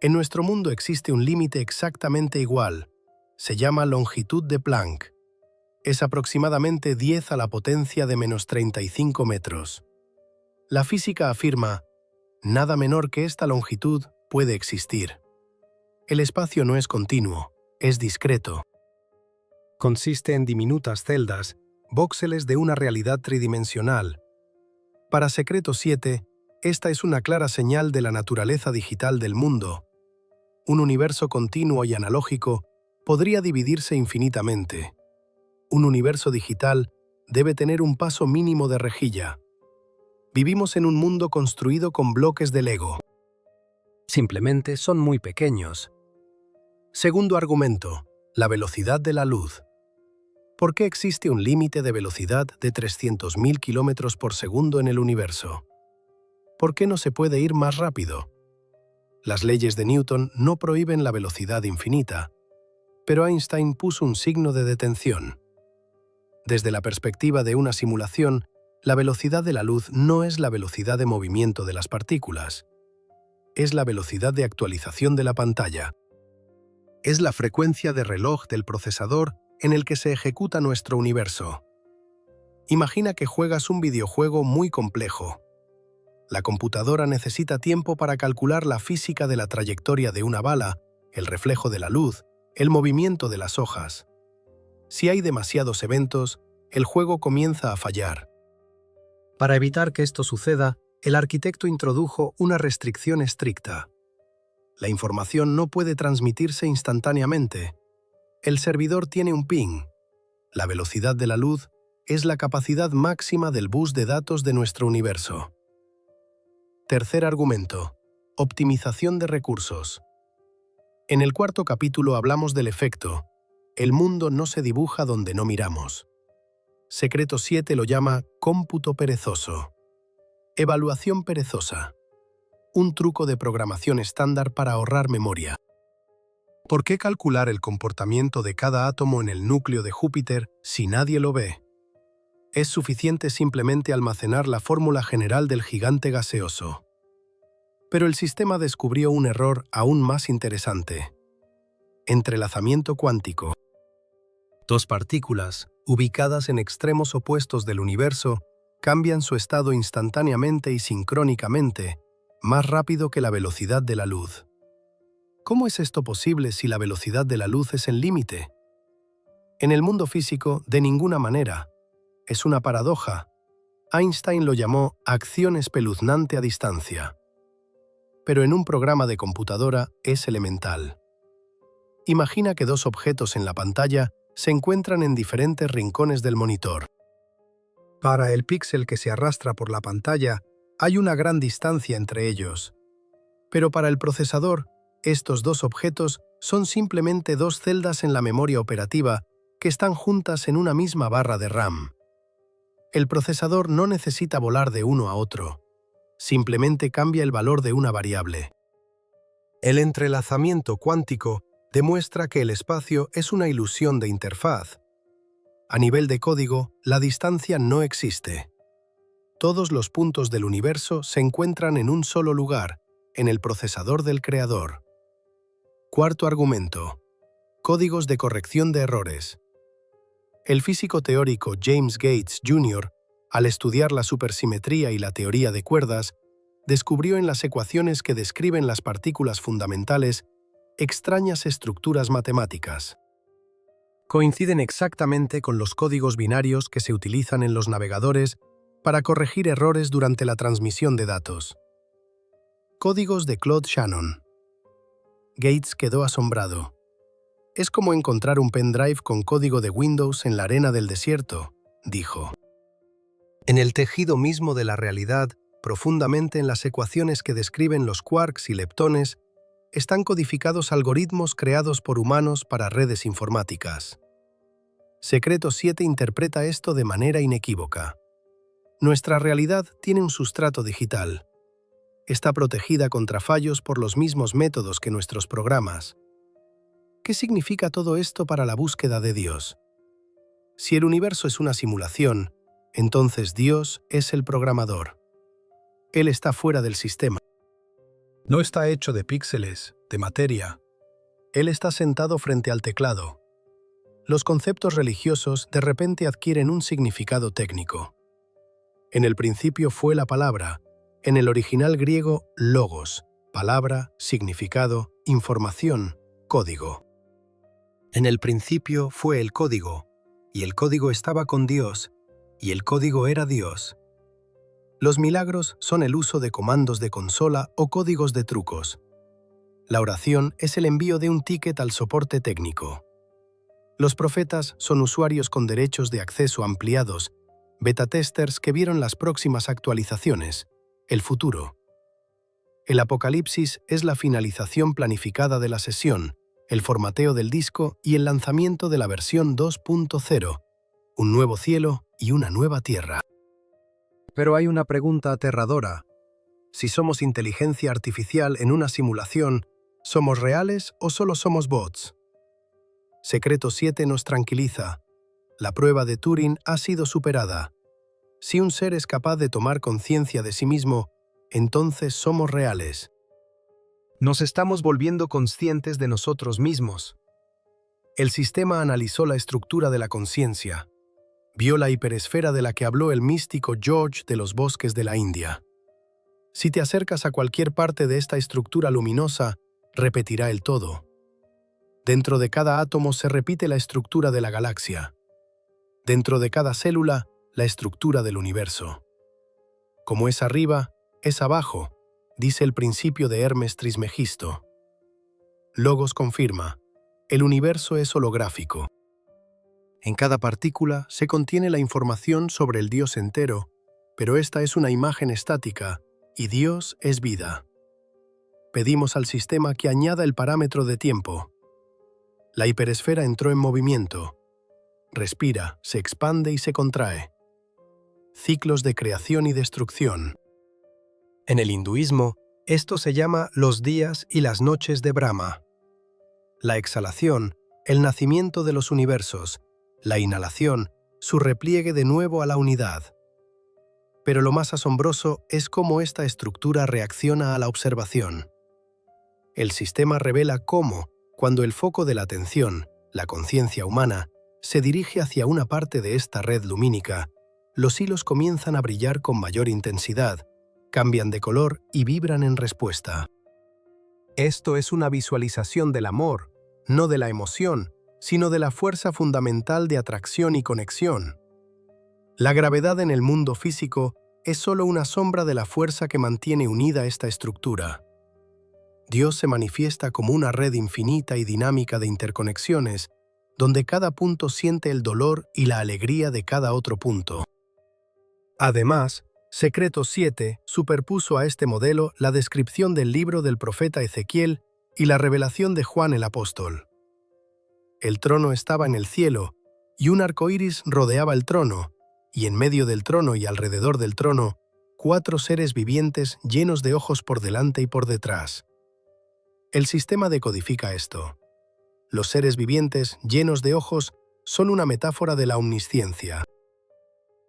En nuestro mundo existe un límite exactamente igual. Se llama longitud de Planck. Es aproximadamente 10 a la potencia de menos 35 metros. La física afirma: nada menor que esta longitud puede existir. El espacio no es continuo, es discreto. Consiste en diminutas celdas, vóxeles de una realidad tridimensional. Para Secreto 7, Esta es una clara señal de la naturaleza digital del mundo. Un universo continuo y analógico podría dividirse infinitamente. Un universo digital debe tener un paso mínimo de rejilla. Vivimos en un mundo construido con bloques de Lego. Simplemente son muy pequeños. Segundo argumento, la velocidad de la luz. ¿Por qué existe un límite de velocidad de 300.000 km por segundo en el universo? ¿Por qué no se puede ir más rápido? Las leyes de Newton no prohíben la velocidad infinita, pero Einstein puso un signo de detención. Desde la perspectiva de una simulación, la velocidad de la luz no es la velocidad de movimiento de las partículas. Es la velocidad de actualización de la pantalla. Es la frecuencia de reloj del procesador en el que se ejecuta nuestro universo. Imagina que juegas un videojuego muy complejo. La computadora necesita tiempo para calcular la física de la trayectoria de una bala, el reflejo de la luz, el movimiento de las hojas. Si hay demasiados eventos, el juego comienza a fallar. Para evitar que esto suceda, el arquitecto introdujo una restricción estricta. La información no puede transmitirse instantáneamente. El servidor tiene un ping. La velocidad de la luz es la capacidad máxima del bus de datos de nuestro universo. Tercer argumento, optimización de recursos. En el cuarto capítulo hablamos del efecto. El mundo no se dibuja donde no miramos. Secreto 7 lo llama cómputo perezoso. Evaluación perezosa. Un truco de programación estándar para ahorrar memoria. ¿Por qué calcular el comportamiento de cada átomo en el núcleo de Júpiter si nadie lo ve? Es suficiente simplemente almacenar la fórmula general del gigante gaseoso. Pero el sistema descubrió un error aún más interesante. Entrelazamiento cuántico. Dos partículas, ubicadas en extremos opuestos del universo, cambian su estado instantáneamente y sincrónicamente, más rápido que la velocidad de la luz. ¿Cómo es esto posible si la velocidad de la luz es el límite? En el mundo físico, de ninguna manera. Es una paradoja. Einstein lo llamó acción espeluznante a distancia. Pero en un programa de computadora es elemental. Imagina que dos objetos en la pantalla se encuentran en diferentes rincones del monitor. Para el píxel que se arrastra por la pantalla, hay una gran distancia entre ellos. Pero para el procesador, estos dos objetos son simplemente dos celdas en la memoria operativa que están juntas en una misma barra de RAM. El procesador no necesita volar de uno a otro. Simplemente cambia el valor de una variable. El entrelazamiento cuántico demuestra que el espacio es una ilusión de interfaz. A nivel de código, la distancia no existe. Todos los puntos del universo se encuentran en un solo lugar, en el procesador del creador. Cuarto argumento. Códigos de corrección de errores. El físico teórico James Gates Jr., al estudiar la supersimetría y la teoría de cuerdas, descubrió en las ecuaciones que describen las partículas fundamentales extrañas estructuras matemáticas. Coinciden exactamente con los códigos binarios que se utilizan en los navegadores para corregir errores durante la transmisión de datos. Códigos de Claude Shannon. Gates quedó asombrado. Es como encontrar un pendrive con código de Windows en la arena del desierto, dijo. En el tejido mismo de la realidad, profundamente en las ecuaciones que describen los quarks y leptones, están codificados algoritmos creados por humanos para redes informáticas. Secreto 7 interpreta esto de manera inequívoca. Nuestra realidad tiene un sustrato digital. Está protegida contra fallos por los mismos métodos que nuestros programas. ¿Qué significa todo esto para la búsqueda de Dios? Si el universo es una simulación, entonces Dios es el programador. Él está fuera del sistema. No está hecho de píxeles, de materia. Él está sentado frente al teclado. Los conceptos religiosos de repente adquieren un significado técnico. En el principio fue la palabra, en el original griego logos, palabra, significado, información, código. En el principio fue el código, y el código estaba con Dios, y el código era Dios. Los milagros son el uso de comandos de consola o códigos de trucos. La oración es el envío de un ticket al soporte técnico. Los profetas son usuarios con derechos de acceso ampliados, beta testers que vieron las próximas actualizaciones, el futuro. El apocalipsis es la finalización planificada de la sesión, el formateo del disco y el lanzamiento de la versión 2.0, un nuevo cielo y una nueva tierra. Pero hay una pregunta aterradora. Si somos inteligencia artificial en una simulación, ¿somos reales o solo somos bots? Secreto 7 nos tranquiliza. La prueba de Turing ha sido superada. Si un ser es capaz de tomar conciencia de sí mismo, entonces somos reales. Nos estamos volviendo conscientes de nosotros mismos. El sistema analizó la estructura de la conciencia. Vio la hiperesfera de la que habló el místico George de los bosques de la India. Si te acercas a cualquier parte de esta estructura luminosa, repetirá el todo. Dentro de cada átomo se repite la estructura de la galaxia. Dentro de cada célula, la estructura del universo. Como es arriba, es abajo, dice el principio de Hermes Trismegisto. Logos confirma, el universo es holográfico. En cada partícula se contiene la información sobre el Dios entero, pero esta es una imagen estática, y Dios es vida. Pedimos al sistema que añada el parámetro de tiempo. La hiperesfera entró en movimiento. Respira, se expande y se contrae. Ciclos de creación y destrucción. En el hinduismo, esto se llama los días y las noches de Brahma. La exhalación, el nacimiento de los universos. La inhalación, su repliegue de nuevo a la unidad. Pero lo más asombroso es cómo esta estructura reacciona a la observación. El sistema revela cómo, cuando el foco de la atención, la conciencia humana, se dirige hacia una parte de esta red lumínica, los hilos comienzan a brillar con mayor intensidad, cambian de color y vibran en respuesta. Esto es una visualización del amor, no de la emoción, sino de la fuerza fundamental de atracción y conexión. La gravedad en el mundo físico es solo una sombra de la fuerza que mantiene unida esta estructura. Dios se manifiesta como una red infinita y dinámica de interconexiones, donde cada punto siente el dolor y la alegría de cada otro punto. Además, Secreto 7 superpuso a este modelo la descripción del libro del profeta Ezequiel y la revelación de Juan el Apóstol. El trono estaba en el cielo, y un arco iris rodeaba el trono, y en medio del trono y alrededor del trono, 4 seres vivientes llenos de ojos por delante y por detrás. El sistema decodifica esto. Los seres vivientes llenos de ojos son una metáfora de la omnisciencia.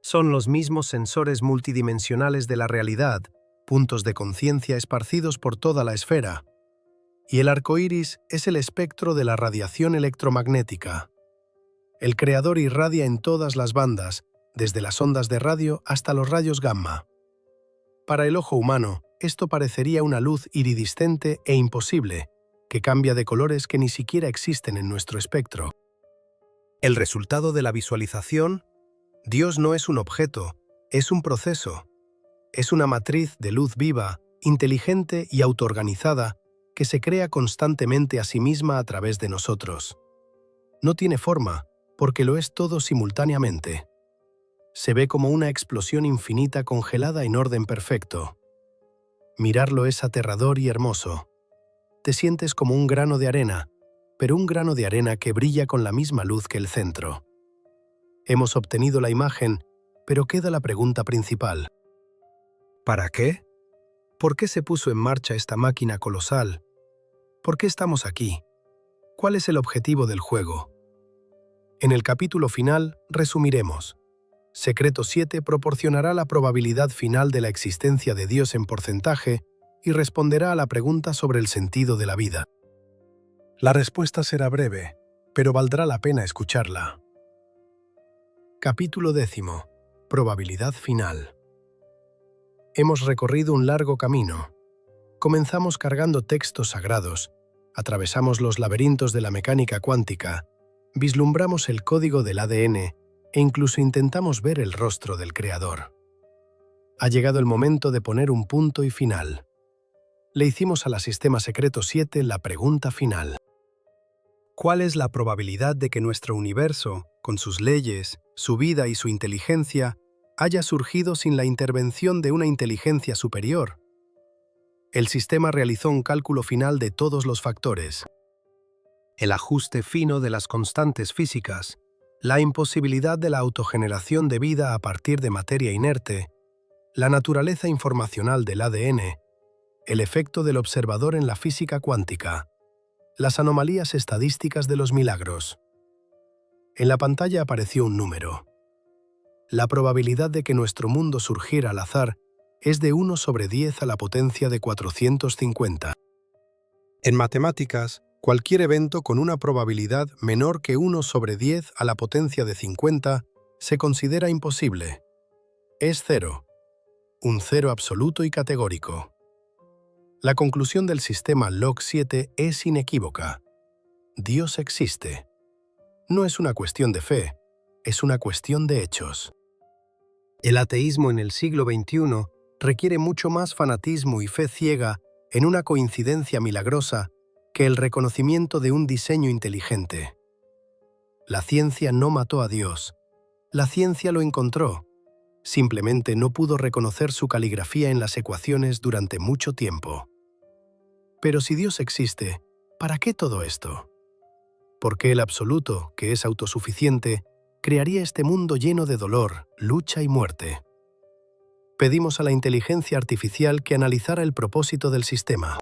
Son los mismos sensores multidimensionales de la realidad, puntos de conciencia esparcidos por toda la esfera. Y el arco iris es el espectro de la radiación electromagnética. El Creador irradia en todas las bandas, desde las ondas de radio hasta los rayos gamma. Para el ojo humano, esto parecería una luz iridiscente e imposible, que cambia de colores que ni siquiera existen en nuestro espectro. El resultado de la visualización: Dios no es un objeto, es un proceso. Es una matriz de luz viva, inteligente y autoorganizada que se crea constantemente a sí misma a través de nosotros. No tiene forma, porque lo es todo simultáneamente. Se ve como una explosión infinita congelada en orden perfecto. Mirarlo es aterrador y hermoso. Te sientes como un grano de arena, pero un grano de arena que brilla con la misma luz que el centro. Hemos obtenido la imagen, pero queda la pregunta principal. ¿Para qué? ¿Por qué se puso en marcha esta máquina colosal? ¿Por qué estamos aquí? ¿Cuál es el objetivo del juego? En el capítulo final resumiremos. Secreto 7 proporcionará la probabilidad final de la existencia de Dios en porcentaje y responderá a la pregunta sobre el sentido de la vida. La respuesta será breve, pero valdrá la pena escucharla. Capítulo 10. Probabilidad final. Hemos recorrido un largo camino. Comenzamos cargando textos sagrados, atravesamos los laberintos de la mecánica cuántica, vislumbramos el código del ADN e incluso intentamos ver el rostro del Creador. Ha llegado el momento de poner un punto y final. Le hicimos a la Sistema Secreto 7 la pregunta final. ¿Cuál es la probabilidad de que nuestro universo, con sus leyes, su vida y su inteligencia, haya surgido sin la intervención de una inteligencia superior? El sistema realizó un cálculo final de todos los factores. El ajuste fino de las constantes físicas, la imposibilidad de la autogeneración de vida a partir de materia inerte, la naturaleza informacional del ADN, el efecto del observador en la física cuántica, las anomalías estadísticas de los milagros. En la pantalla apareció un número. La probabilidad de que nuestro mundo surgiera al azar es de 1 sobre 10 a la potencia de 450. En matemáticas, cualquier evento con una probabilidad menor que 1 sobre 10 a la potencia de 50 se considera imposible. Es cero. Un cero absoluto y categórico. La conclusión del sistema Log7 es inequívoca. Dios existe. No es una cuestión de fe, es una cuestión de hechos. El ateísmo en el siglo XXI requiere mucho más fanatismo y fe ciega en una coincidencia milagrosa que el reconocimiento de un diseño inteligente. La ciencia no mató a Dios. La ciencia lo encontró. Simplemente no pudo reconocer su caligrafía en las ecuaciones durante mucho tiempo. Pero si Dios existe, ¿para qué todo esto? ¿Por qué el absoluto, que es autosuficiente, crearía este mundo lleno de dolor, lucha y muerte? Pedimos a la inteligencia artificial que analizara el propósito del sistema.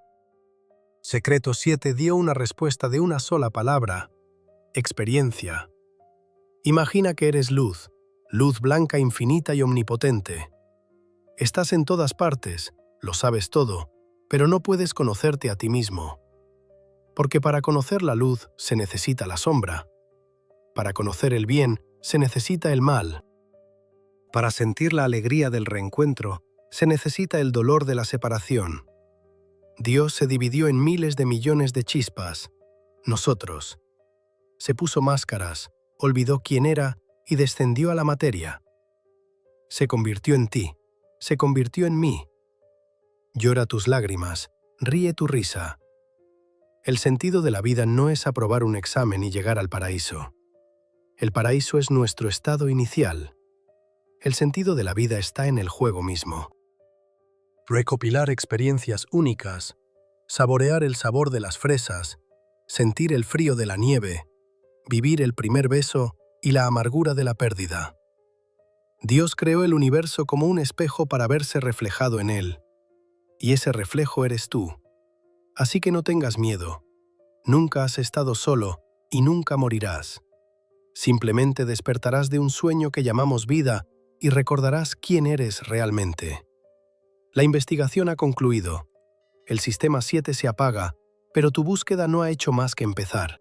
Secreto 7 dio una respuesta de una sola palabra: experiencia. Imagina que eres luz, luz blanca infinita y omnipotente. Estás en todas partes, lo sabes todo, pero no puedes conocerte a ti mismo. Porque para conocer la luz se necesita la sombra. Para conocer el bien se necesita el mal. Para sentir la alegría del reencuentro se necesita el dolor de la separación. Dios se dividió en miles de millones de chispas. Nosotros. Se puso máscaras, olvidó quién era y descendió a la materia. Se convirtió en ti, se convirtió en mí. Llora tus lágrimas, ríe tu risa. El sentido de la vida no es aprobar un examen y llegar al paraíso. El paraíso es nuestro estado inicial. El sentido de la vida está en el juego mismo. Recopilar experiencias únicas, saborear el sabor de las fresas, sentir el frío de la nieve, vivir el primer beso y la amargura de la pérdida. Dios creó el universo como un espejo para verse reflejado en él. Y ese reflejo eres tú. Así que no tengas miedo. Nunca has estado solo y nunca morirás. Simplemente despertarás de un sueño que llamamos vida y recordarás quién eres realmente. La investigación ha concluido. El sistema 7 se apaga, pero tu búsqueda no ha hecho más que empezar.